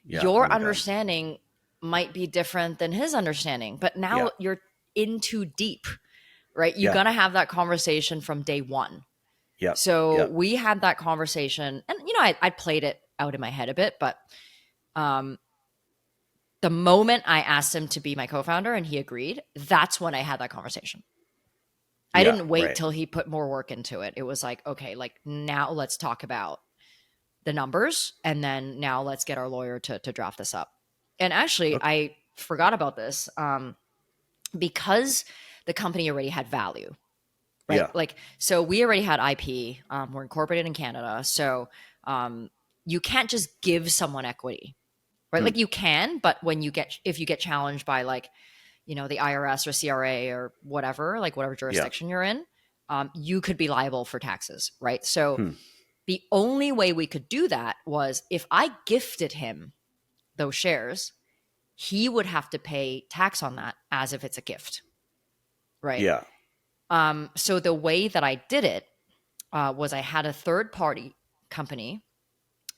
Yeah. Oh Your my god. understanding might be different than his understanding, but Yeah. now you're in too deep, right? You Yeah. got to have that conversation from day one." Yeah. So Yeah. we had that conversation, and I played it out in my head a bit, but um, the moment I asked him to be my co-founder and he agreed, that's when I had that conversation. I Yeah. didn't wait Right. till he put more work into it. It was like, okay, like now let's talk about the numbers and then now let's get our lawyer to draft this up. And actually, Okay. I forgot about this because the company already had value, right? Yeah. Like, so we already had IP. We're incorporated in Canada. So you can't just give someone equity, right? Hmm. Like you can, but if you get challenged by like, the IRS or CRA or whatever, like whatever Yeah. jurisdiction you're in, you could be liable for taxes, right? So Hmm. the only way we could do that was if I gifted him those shares, he would have to pay tax on that as if it's a gift, right? Yeah. So the way that I did it was I had a third party company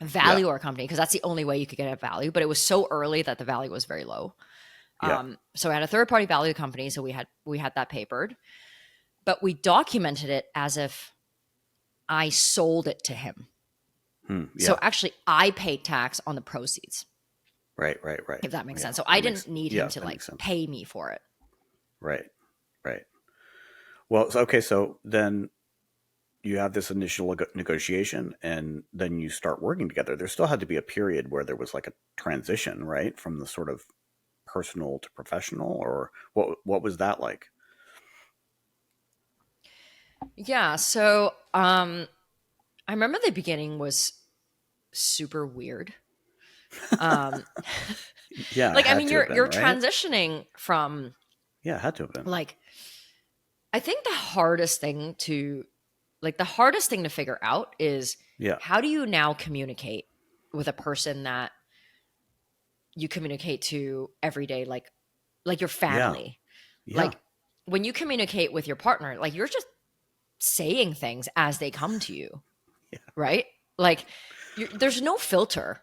Yeah. value our company because that's the only way you could get a value, but it was so early that the value was very low. Yeah. So I had a third party value company, so we had that papered, but we documented it as if I sold it to him. Hmm. So Yeah. actually, I paid tax on the proceeds, Right. Right. Right. if that makes Yeah. sense. So I That makes didn't need him yeah. to That like makes sense. pay me for it. Right. Right. Well, okay. So then you have this initial negotiation, and then you start working together. There still had to be a period where there was like a transition, right, from the sort of personal to professional, or what was that like? Yeah. So I remember the beginning was super weird. Um, Yeah, it like I had mean, to have been, you're right? transitioning from Yeah, it had to have been. like I think the hardest thing to figure out is Yeah. how do you now communicate with a person that you communicate to every day, like your Yeah. family. Yeah. Like when you communicate with your partner, like you're just saying things as they come to you, Yeah. right? Like there's no filter.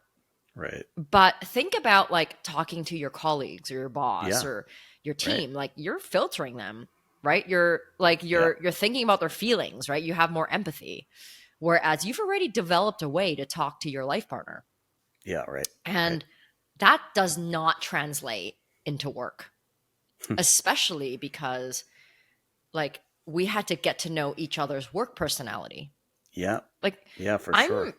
Right. But think about like talking to your colleagues or your boss Yeah. or your Right. team. Like you're filtering them, right? You're like Yeah. you're thinking about their feelings, right? You have more empathy. Whereas you've already developed a way to talk to your life partner. Yeah. Right. Right. And that does not translate into work, especially because like we had to get to know each other's work personality. Yeah. Like Yeah, for sure. I'm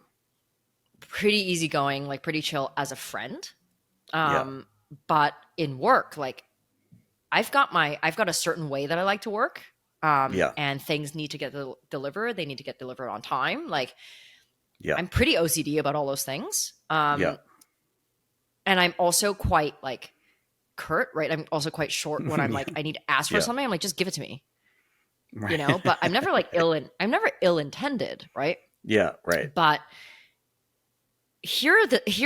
pretty easygoing, like pretty chill as a friend. Yeah. But in work, like I've got a certain way that I like to work. Yeah. And things need to get delivered. They need to get delivered on time. Like Yeah. I'm pretty OCD about all those things. Yeah. And I'm also quite like curt, right? I'm also quite short when I'm Yeah. like, I need to ask for Yeah. something. I'm like, just give it to me, Right. but I'm never ill intended, right? Yeah. Right. But here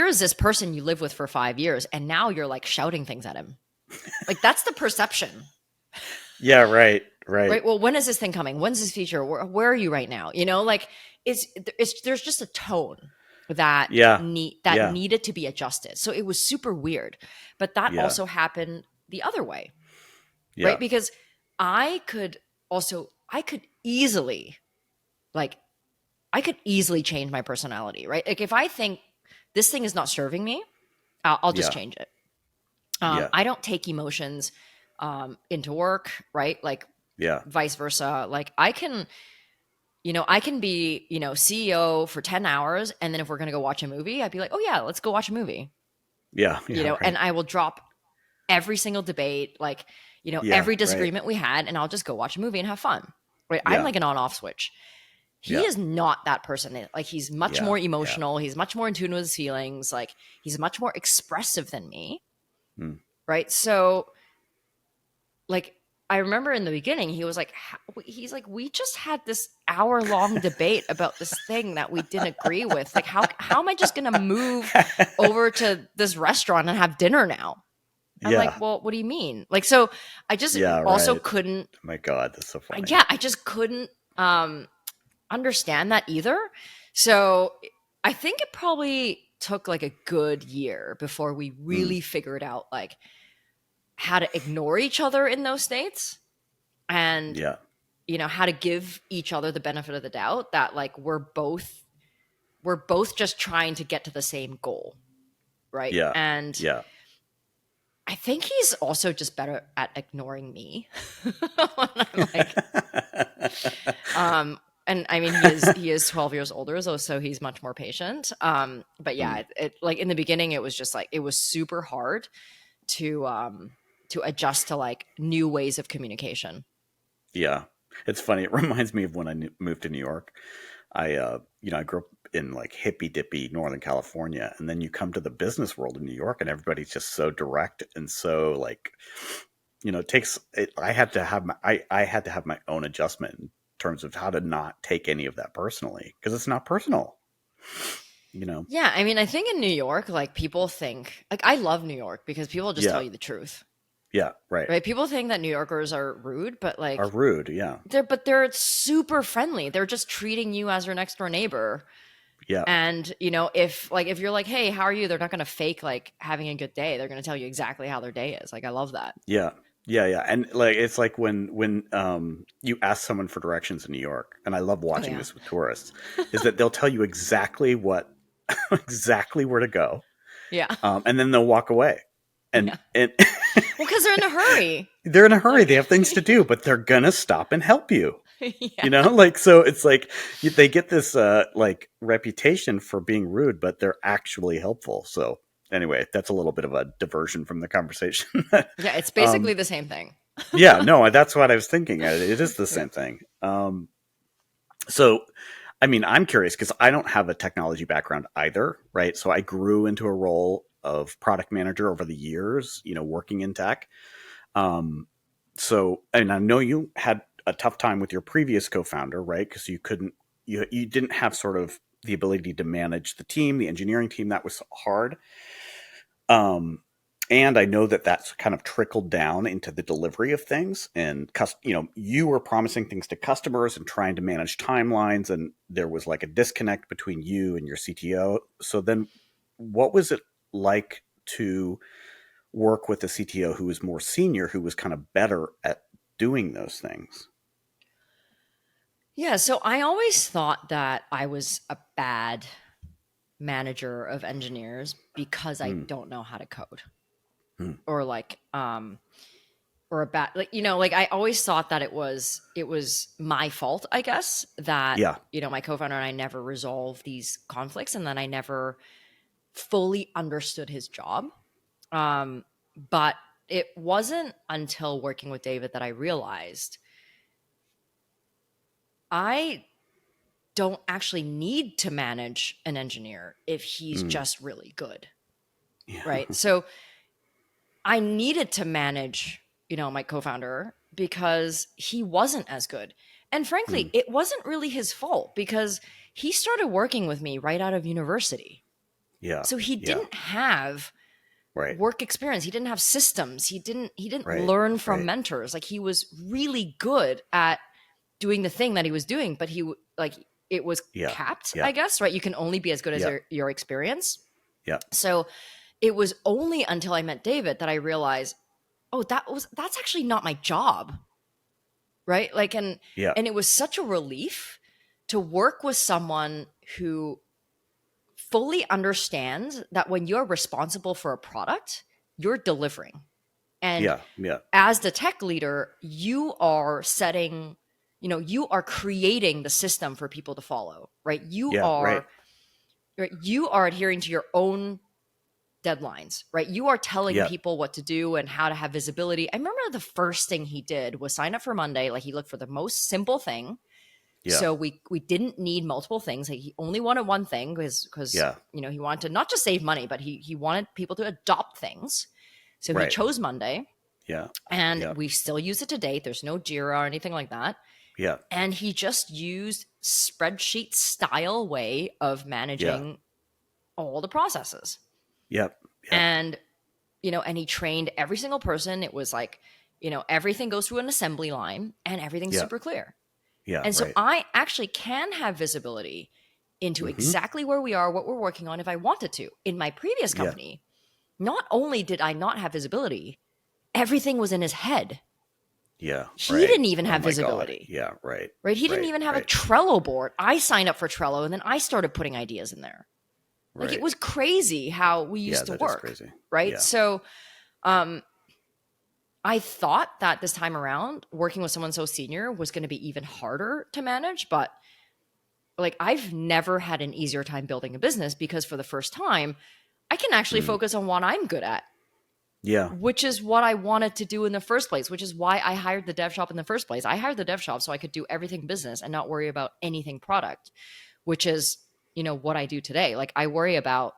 is this person you live with for 5 years, and now you're like shouting things at him. Like that's the perception, Yeah. Right. Right. right? Well, when is this thing coming? When's this feature? Where are you right now? Like it's there's just a tone Yeah. that Yeah. needed to be adjusted. So it was super weird, but that Yeah. also happened the other way, Yeah. right? Because I could easily like I could easily change my personality, right? Like if I think this thing is not serving me, I'll just Yeah. change it. Yeah. I don't take emotions into work, right? Like Yeah. vice versa. Like I can be, CEO for 10 hours. And then if we're going to go watch a movie, I'd be like, oh yeah, let's go watch a movie, Yeah. Yeah. and Right. I will drop every single debate, like, Yeah. every Right. disagreement we had, and I'll just go watch a movie and have fun. Right. I'm Yeah. like an on off switch. He Yeah. is not that person. Like he's much Yeah. more Yeah. emotional. He's much more in tune with his feelings. Like he's much more expressive than me. Mm. Right. So like I remember in the beginning, he's like, we just had this hour-long debate about this thing that we didn't agree with. Like, how am I just gonna move over to this restaurant and have dinner now? I'm like, Yeah. well, what do you mean? Like, so I just Yeah. also Right. couldn't, Oh my God, that's so funny. yeah, I just couldn't understand that either. So I think it probably took like a good year before we Mm. really figured out like how to ignore each other in those states, and Yeah. how to give each other the benefit of the doubt that like we're both just trying to get to the same goal, right? Yeah. And Yeah. I think he's also just better at ignoring me. When I'm like, and I mean he is 12 years older, so he's much more patient. But yeah, Mm. it like in the beginning it was just like it was super hard to adjust to like new ways of communication. Yeah. It's funny. It reminds me of when I moved to New York. I grew up in like hippy dippy Northern California, and then you come to the business world in New York, and everybody's just so direct and so like, it takes it. I had to have my own adjustment in terms of how to not take any of that personally because it's not personal. You know. Yeah, I mean, I think in New York, like people think, like I love New York because people just tell Yeah. you the truth, Yeah. Right. right? People think that New Yorkers are rude, but Are like rude. Yeah. they're super friendly. They're just treating you as your next door neighbor. Yeah. And if you're like, hey, how are you? They're not going to fake like having a good day. They're going to tell you exactly how their day is. Like I love that. Yeah. Yeah, yeah. And like it's like when you ask someone for directions in New York, and I love Oh watching yeah, this with tourists, is that they'll tell you exactly what exactly where to go. yeah, And then they'll walk away. And yeah. and Well, because they're in a hurry. they're in a hurry, Like, they have things to do, but they're gonna stop and help you. yeah, Like so it's like they get this like reputation for being rude, but they're actually helpful. So anyway, that's a little bit of a diversion from the conversation. yeah. It's basically um the same thing. yeah, no, that's what I was thinking. It is the Yeah. same thing. So, I mean, I'm curious because I don't have a technology background either, right? So I grew into a role of product manager over the years, working in tech. Um, and I know you had a tough time with your previous co-founder, right? Because you didn't have sort of the ability to manage the team, the engineering team. That was hard. Um, and I know that that's kind of trickled down into the delivery of things. And you were promising things to customers and trying to manage timelines, and there was like a disconnect between you and your CTO. So then, what was it like to work with a CTO who was more senior, who was kind of better at doing those things? Yeah, so I always thought that I was a bad manager of engineers because I Hmm. don't know how to code, Hmm. or like or a bad, like like I always thought that it was my fault, I guess, that Yeah. my co-founder and I never resolved these conflicts, and that I never fully understood his job. But it wasn't until working with David that I realized I don't actually need to manage an engineer if he's just really good. Yeah. Right. So I needed to manage, my co-founder because he wasn't as good. And frankly, it wasn't really his fault because he started working with me right out of university. Yeah. So he Yeah. didn't have Right. work experience. He didn't have systems. He didn't Right. learn from Right. mentors. Like he was really good at doing the thing that he was doing, but it was Yeah. capped, I Yeah. guess, right? You can only be as good as Yeah. your experience. Yeah. So it was only until I met David that I realized, oh, that's actually not my job. Right. Like, and Yeah. it was such a relief to work with someone who fully understands that when you're responsible for a product, you're delivering. And Yeah. Yeah. as the tech leader, you are setting, you are creating the system for people to follow, right? Yeah. Right. You are adhering to your own deadlines, right? You are telling Yeah. people what to do and how to have visibility. I remember the first thing he did was sign up for Monday. Like he looked for the most simple thing. Yeah. So we didn't need multiple things. Like he only wanted one thing because Yeah. he wanted to not just save money, but he wanted people to adopt things. So he Right. chose Monday, Yeah. and Yeah. we still use it to date. There's no Jira or anything like that. Yeah. And he just used spreadsheet style way of Yeah. managing all the processes. Yep. Yep. And and he trained every single person. It was like, everything goes through an assembly line and everything's Yeah. super clear. Yeah. And so Right. I actually can have visibility into Mm-hmm. exactly where we are, what we're working on if I wanted to. In my previous Yeah. company, not only did I not have visibility, everything was in his head. Yeah. He Right. didn't even Oh have my God. visibility. Yeah. Right. Right? He didn't Right. even have a Right. Trello board. I signed up for Trello and then I started putting ideas in there. Like it Right. was crazy how we Yeah. used to That is work. crazy. Right? Yeah. So I thought that this time around, working with someone so senior was going to be even harder to manage, but like I've never had an easier time building a business because for the first time, I can actually focus on what I'm good at, Yeah. which is what I wanted to do in the first place, which is why I hired the dev shop in the first place. I hired the dev shop so I could do everything business and not worry about anything product, which is, what I do today. Like I worry about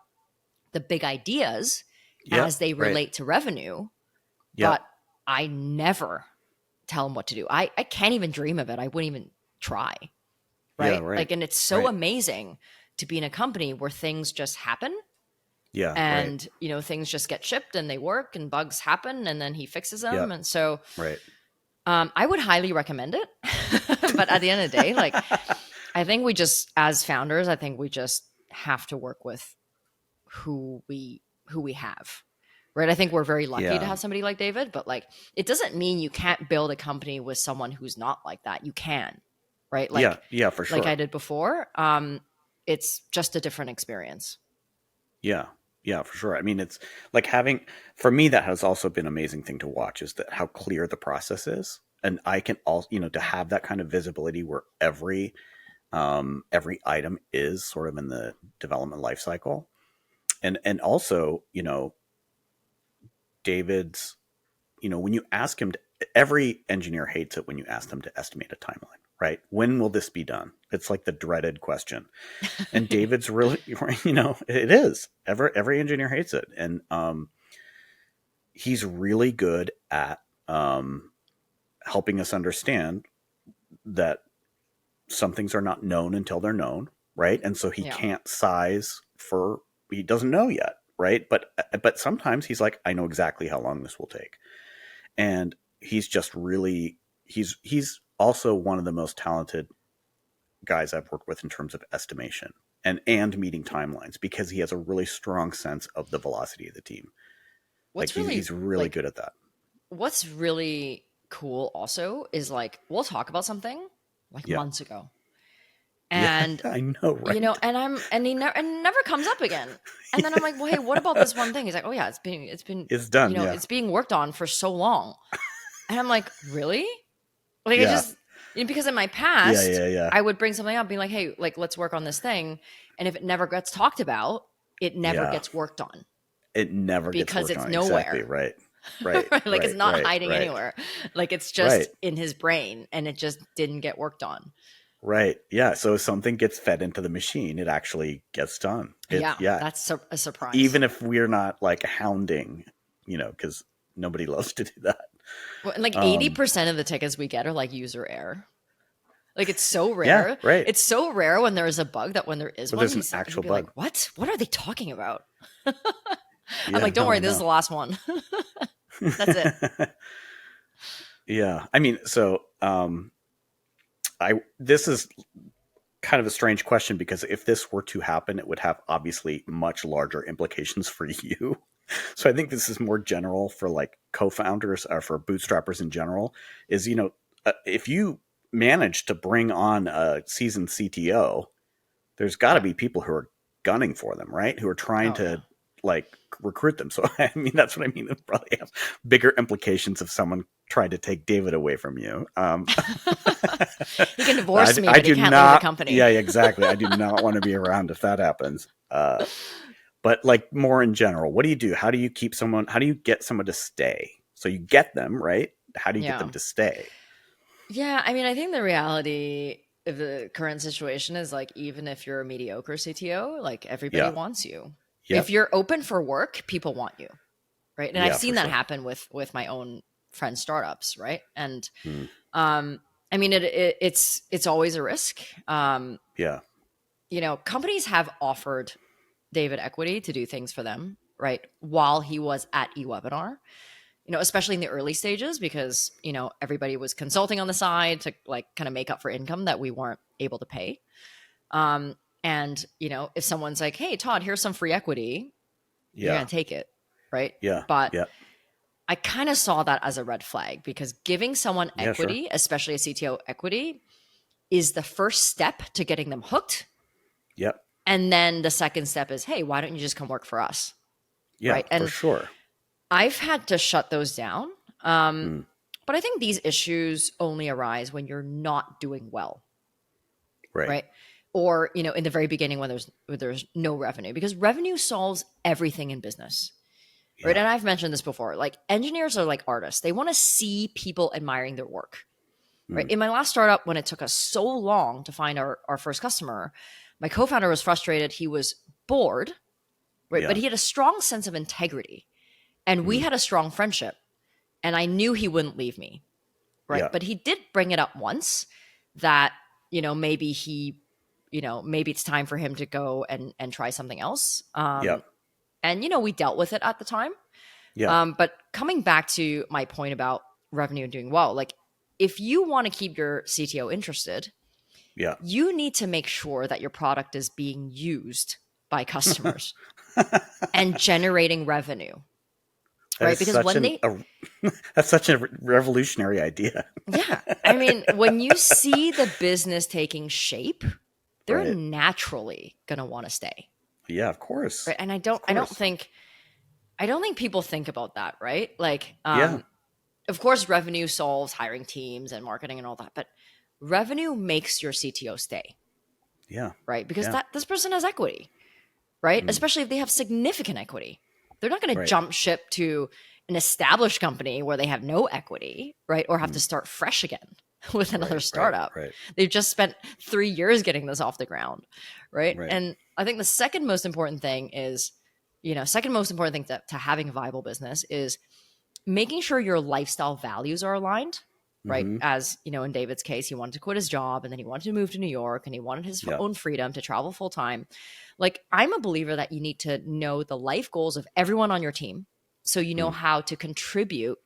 the big ideas Yep. as they Right. relate to revenue, but Yep. I never tell them what to do. I can't even dream of it. I wouldn't even try. Yeah. Right. Right. Like, and it's so Right. amazing to be in a company where things just happen Yeah. Right. and, things just get shipped and they work and bugs happen and then he fixes them. Yep. And so Right. I would highly recommend it. But at the end of the day, like, I think we just, as founders, I think we just have to work with who we have. Right. I think we're very lucky to Yeah. have somebody like David, but like, it doesn't mean you can't build a company with someone who's not like that. You can, right? Yeah. Like, Yeah. For like I sure. did before. It's just a different experience. Yeah. Yeah, for sure. I mean, it's like having, for me, that has also been an amazing thing to watch is that how clear the process is. And I can also, to have that kind of visibility where every item is sort of in the development life cycle. And also, David's, when you ask him to, every engineer hates it when you ask them to estimate a timeline, right? When will this be done? It's like the dreaded question. And David's really, it is. Every engineer hates it. And he's really good at helping us understand that some things are not known until they're known, right? And so he Yeah. can't size for, he doesn't know yet, right? But sometimes he's like, I know exactly how long this will take. And he's just really, he's also one of the most talented guys I've worked with in terms of estimation and meeting timelines because he has a really strong sense of the velocity of the team. Like he's really like, good at that. what's really cool also is like, we'll talk about something like Yeah. months ago. Yeah, And I know, right? and he never comes up again. And then I'm like, well, hey, what about this one thing? He's like, oh yeah, It's done. Yeah. it's being worked on for so long. And I'm like, really? Like, Yeah. I just, because in my past, Yeah. I would bring something up, being like, hey, like, let's work on this thing. And if it never gets talked about, it never Yeah. gets worked on. It never gets Because worked it's on. nowhere. Exactly, right. Right. Right? Like it's Right. not Right. hiding Right. anywhere. Like it's Right. just in his brain and it just didn't get worked on. Right. Yeah. So if something gets fed into the machine, it actually gets done. It's Yeah, yeah. that's a surprise. Even if we're not like hounding, because nobody loves to do that. Well, and like Um, 80% of the tickets we get are like user error. Like it's so yeah. rare. Right. It's so rare when there is a bug that when there is Where one, there's an he'd actual be like, bug. "What? What are they talking about?" I'm Yeah. like, "Don't No, worry, I this is know. the last one. That's it." Yeah. I mean, so I this is kind of a strange question because if this were to happen, it would have obviously much larger implications for you. So I think this is more general for like co-founders or for bootstrappers in general. Is if you manage to bring on a seasoned CTO, there's got to Yeah. be people who are gunning for them, right? Who are trying Oh yeah. to like recruit them. So I mean, that's what I mean. It probably have bigger implications if someone tried to take David away from you. He can divorce me, I but he do can't leave the not. company. Yeah, exactly. I do not want to be around if that happens. But like more in general, what do you do? How do you keep someone? How do you get someone to stay? So you get them, right? How do you get Yeah. them to stay? Yeah, I mean, I think the reality of the current situation is like even if you're a mediocre CTO, like everybody Yeah. wants you. If Yep. you're open for work, people want you, right? And I've Yeah, for seen that sure. happen with my own friend startups, right? And Mm. um I mean it's always a risk. Yeah. Companies have offered David equity to do things for them, right? While he was at eWebinar, especially in the early stages, because, everybody was consulting on the side to like kind of make up for income that we weren't able to pay. Um, and, if someone's like, hey, Todd, here's some free equity, you're Yeah. going to take it. Right. Yeah. But Yeah. I kind of saw that as a red flag because giving someone Yeah. Sure. equity, especially a CTO equity, is the first step to getting them hooked. Yep. And then the second step is, hey, why don't you just come work for us? Yeah, Right. for And sure. I've had to shut those down. Um, Mm. but I think these issues only arise when you're not doing well, Right. right? Or, in the very beginning when there's no revenue, because revenue solves everything in business. Right. Yeah. And I've mentioned this before. Like engineers are like artists. They want to see people admiring their work. Right. Mm. In my last startup, when it took us so long to find our first customer, my co-founder was frustrated. He was bored, right? But Yeah. he had a strong sense of integrity. And we Mm. had a strong friendship. And I knew he wouldn't leave me. Right. Yeah. But he did bring it up once that, maybe maybe it's time for him to go and try something else. Yeah. And, we dealt with it at the time. Yeah. But coming back to my point about revenue and doing well, like if you want to keep your CTO interested, Yeah. you need to make sure that your product is being used by customers and generating revenue, That right? is Because such when they, that's such a revolutionary idea. yeah, I mean, when you see the business taking shape, they're Right. naturally going to want to stay, Yeah, of course. right? And Of course. I don't think people think about that, right? Like, Yeah. of course, revenue solves hiring teams and marketing and all that, but revenue makes your CTO stay, Yeah. right? Because Yeah. that this person has equity, right? Mm. Especially if they have significant equity. They're not going to Right. jump ship to an established company where they have no equity, right? Or have to Mm. start fresh again with another Right. Right. startup. Right. They've just spent 3 years getting this off the ground, right? Right. And I think the second most important thing is, second most important thing to having a viable business is making sure your lifestyle values are aligned, right? Mm-hmm. As in David's case, he wanted to quit his job and then he wanted to move to New York and he wanted his Yeah. own freedom to travel full time. Like, I'm a believer that you need to know the life goals of everyone on your team so you know Mm. how to contribute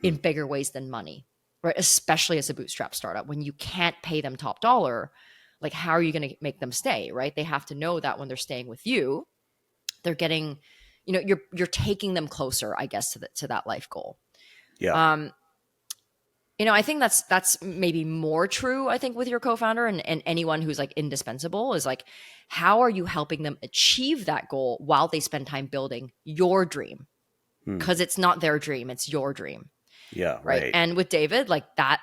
in Mm. bigger ways than money, right? Especially as a bootstrap startup, when you can't pay them top dollar, like how are you going to make them stay, right? They have to know that when they're staying with you, they're getting, you're taking them closer, I guess, to that life goal. Yeah. Um, I think that's maybe more true, I think, with your co-founder and anyone who's like indispensable is like, how are you helping them achieve that goal while they spend time building your dream? Mm. Because it's not their dream, it's your dream. Yeah. Right. Right. And with David, like that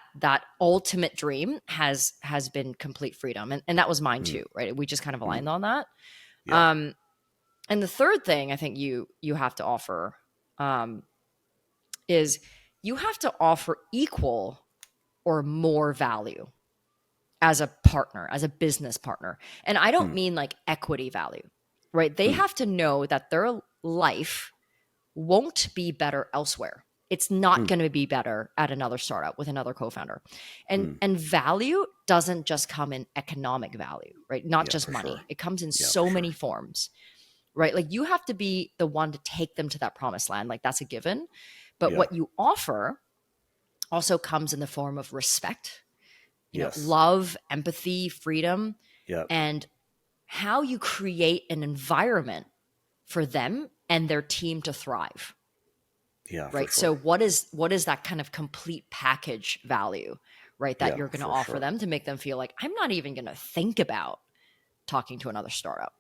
ultimate dream has been complete freedom. And that was mine Mm. too, right? We just kind of Mm. aligned on that. Yeah. And the third thing I think you have to offer, is you have to offer equal or more value as a partner, as a business partner. And I don't Hmm. mean like equity value, right? They Hmm. have to know that their life won't be better elsewhere. It's not Hmm. going to be better at another startup with another co-founder. And Hmm. and value doesn't just come in economic value, right? Not Yeah, just for sure. money. It comes in Yeah, for so many sure. forms, right? Like you have to be the one to take them to that promised land. Like that's a given. But Yeah. what you offer also comes in the form of respect, Yes. love, empathy, freedom, Yep. and how you create an environment for them and their team to thrive, Yeah, for right? So sure. what is that kind of complete package value, right, that Yeah, you're going to for offer sure. them to make them feel like I'm not even going to think about talking to another startup.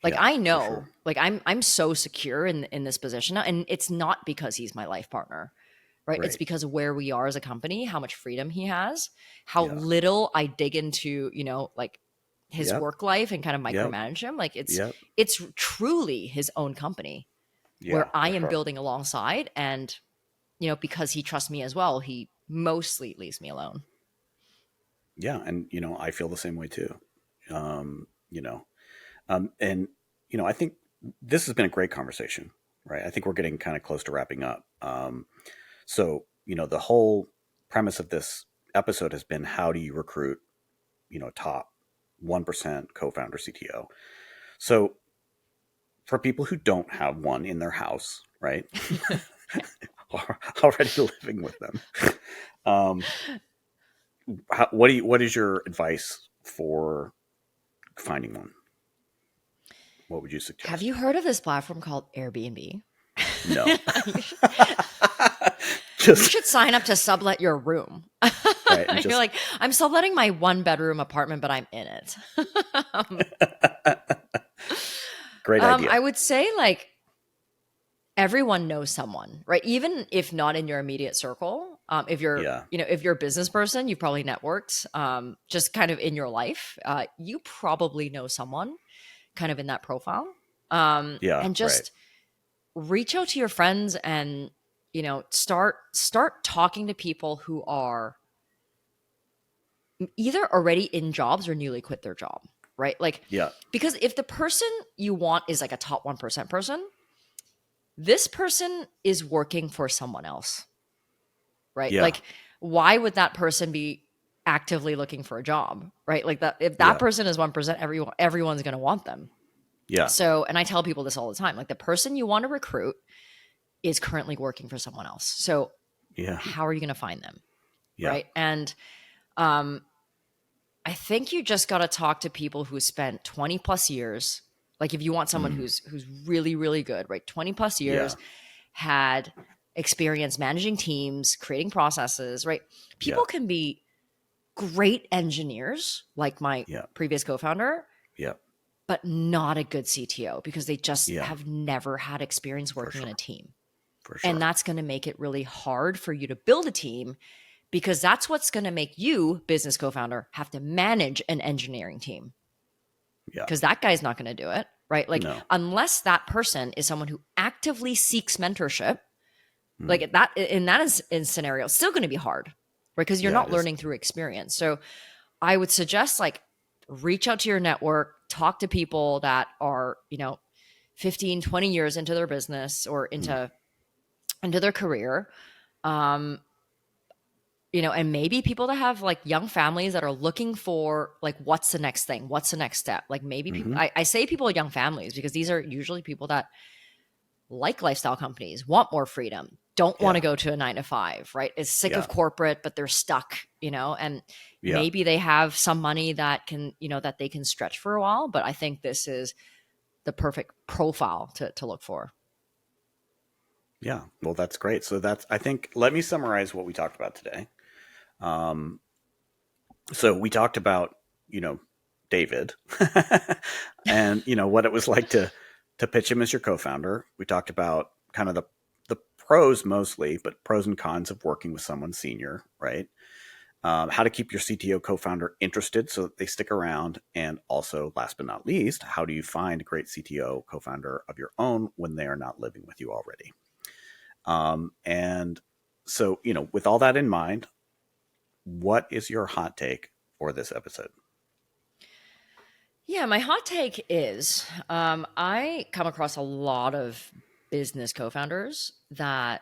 Like Yeah, I for sure. know, like I'm so secure in this position now, and it's not because he's my life partner, right? It's Right. because of where we are as a company, how much freedom he has, how Yeah. little I dig into, like his Yep. work life and kind of Yep. micromanage him. Like Yep. it's truly his own company Yeah, where I for am sure. building alongside, and because he trusts me as well, he mostly leaves me alone. Yeah, and I feel the same way too. Um, you know, and I think this has been a great conversation, right? I think we're getting kind of close to wrapping up. So the whole premise of this episode has been how do you recruit, top 1% co-founder CTO. So for people who don't have one in their house, right, are already living with them, um, what is your advice for finding one? What would you Have suggest? you heard of this platform called Airbnb? No. you, should, you Just should sign up to sublet your room. right and You're just like, I'm subletting my 1 bedroom apartment, but I'm in it. um, great idea. I would say like everyone knows someone, right? Even if not in your immediate circle. If you're, Yeah. if you're a business person, you've probably networked, just kind of in your life. You probably know someone kind of in that profile. Yeah, And right. just reach out to your friends and, start talking to people who are either already in jobs or newly quit their job, right? Like, Yeah. because if the person you want is like a top 1% person, this person is working for someone else, right? Yeah. Like, why would that person be actively looking for a job, right? Like that, if that Yeah. person is 1%, everyone's going to want them. Yeah. So, and I tell people this all the time, like the person you want to recruit is currently working for someone else. So, Yeah. how are you going to find them, Yeah. right? And um, I think you just got to talk to people who spent 20 plus years. Like if you want someone Mm. who's really really good, right? 20 plus Yeah. years, had experience managing teams, creating processes, right? Yeah. People can be great engineers like my Yeah. previous co-founder, Yeah. but not a good CTO because they just Yeah. have never had experience For working in a sure. team. For And sure. that's going to make it really hard for you to build a team because that's what's going to make you, business co-founder, have to manage an engineering team Yeah. because that guy's not going to do it, right? Like No. unless that person is someone who actively seeks mentorship, Mm. like that in that is in scenario, it's still going to be hard, right? Because you're Yeah, not it is. learning through experience. So I would suggest like reach out to your network, talk to people that are, 15, 20 years into their business or Mm. into their career. Um, and maybe people that have like young families that are looking for like what's the next thing, what's the next step. Like maybe people, Mm-hmm. I say people young families because these are usually people that like lifestyle companies, want more freedom, don't want to Yeah. go to a 9 to 5, right? Is sick Yeah. of corporate, but they're stuck, and Yeah. maybe they have some money that can, that they can stretch for a while. But I think this is the perfect profile to look for. Yeah. Well, that's great. So I think, let me summarize what we talked about today. Um, so we talked about, David and, what it was like to pitch him as your co-founder. We talked about kind of the pros mostly, but pros and cons of working with someone senior, right? How to keep your CTO co-founder interested so that they stick around. And also, last but not least, how do you find a great CTO co-founder of your own when they are not living with you already? And so, with all that in mind, what is your hot take for this episode? Yeah, my hot take is I come across a lot of business co-founders that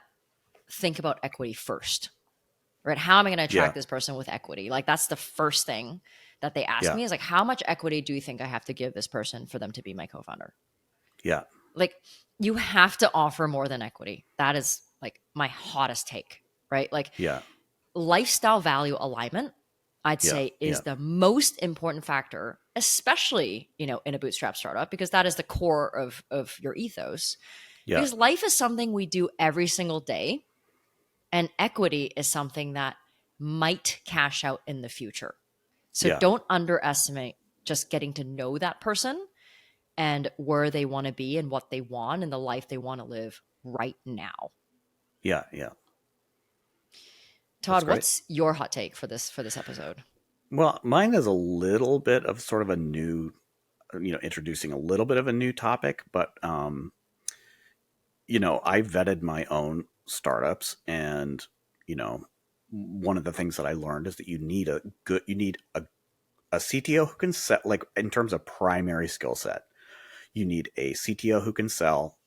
think about equity first, right? How am I going to Yeah, attract this person with equity? Like that's the first thing that they ask yeah, me is like, how much equity do you think I have to give this person for them to be my co-founder? yeah, Like you have to offer more than equity. That is like my hottest take, right? Like yeah, lifestyle value alignment, I'd yeah, say is yeah, the most important factor, especially, in a bootstrap startup, because that is the core of your ethos. yeah, Because life is something we do every single day, and equity is something that might cash out in the future. So yeah, don't underestimate just getting to know that person and where they want to be and what they want and the life they want to live right now. yeah, yeah. That's Todd, great. what's your hot take for this episode? Well, mine is a little bit of sort of a new, introducing a little bit of a new topic, but I vetted my own startups, and one of the things that I learned is that you need a CTO who can set, like, in terms of primary skill set, you need a CTO who can sell,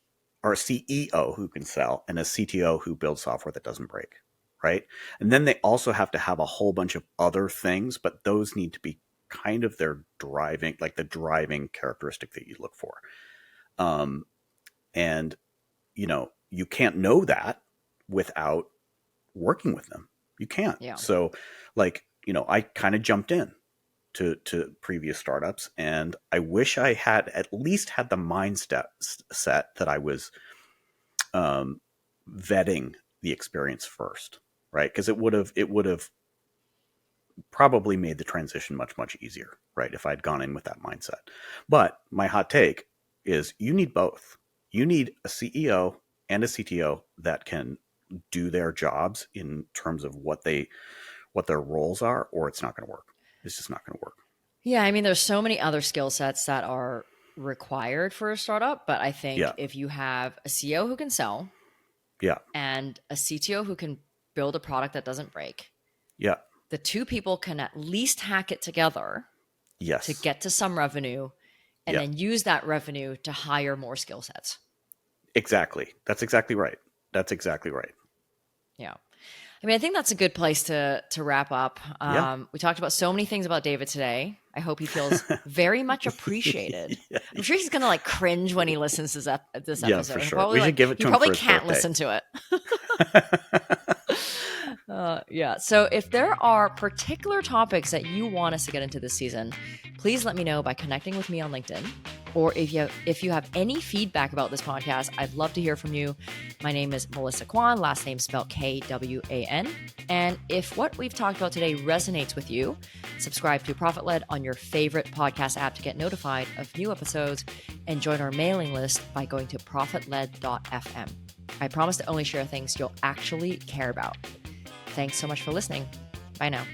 or a CEO who can sell, and a CTO who builds software that doesn't break, right? And then they also have to have a whole bunch of other things, but those need to be kind of their driving, like the driving characteristic that you look for. Um, and you can't know that without working with them. You can't. Yeah. So, like, I kind of jumped in to previous startups, and I wish I had at least had the mindset set that I was um, vetting the experience first, right? Because it would have probably made the transition much easier, right? If I'd gone in with that mindset. But my hot take is you need both. You need a CEO and a CTO that can do their jobs in terms of what their roles are, or it's not going to work. It's just not going to work. Yeah, I mean, there's so many other skill sets that are required for a startup, but I think Yeah, if you have a CEO who can sell yeah, and a CTO who can build a product that doesn't break, yeah, the two people can at least hack it together to yes, get to some revenue and yeah, then use that revenue to hire more skill sets. exactly. That's exactly right. That's exactly right. Yeah. I mean, I think that's a good place to wrap up. Yeah. We talked about so many things about David today. I hope he feels very much appreciated. yeah, I'm sure he's gonna like cringe when he listens to this yeah, for episode, and sure. probably We should like give it he to him probably for his can't birthday. listen to it. Yeah. So if there are particular topics that you want us to get into this season, please let me know by connecting with me on LinkedIn. Or if you have any feedback about this podcast, I'd love to hear from you. My name is Melissa Kwan, last name spelled Kwan. And if what we've talked about today resonates with you, subscribe to ProfitLed on your favorite podcast app to get notified of new episodes, and join our mailing list by going to profitled.fm. I promise to only share things you'll actually care about. Thanks so much for listening. Bye now.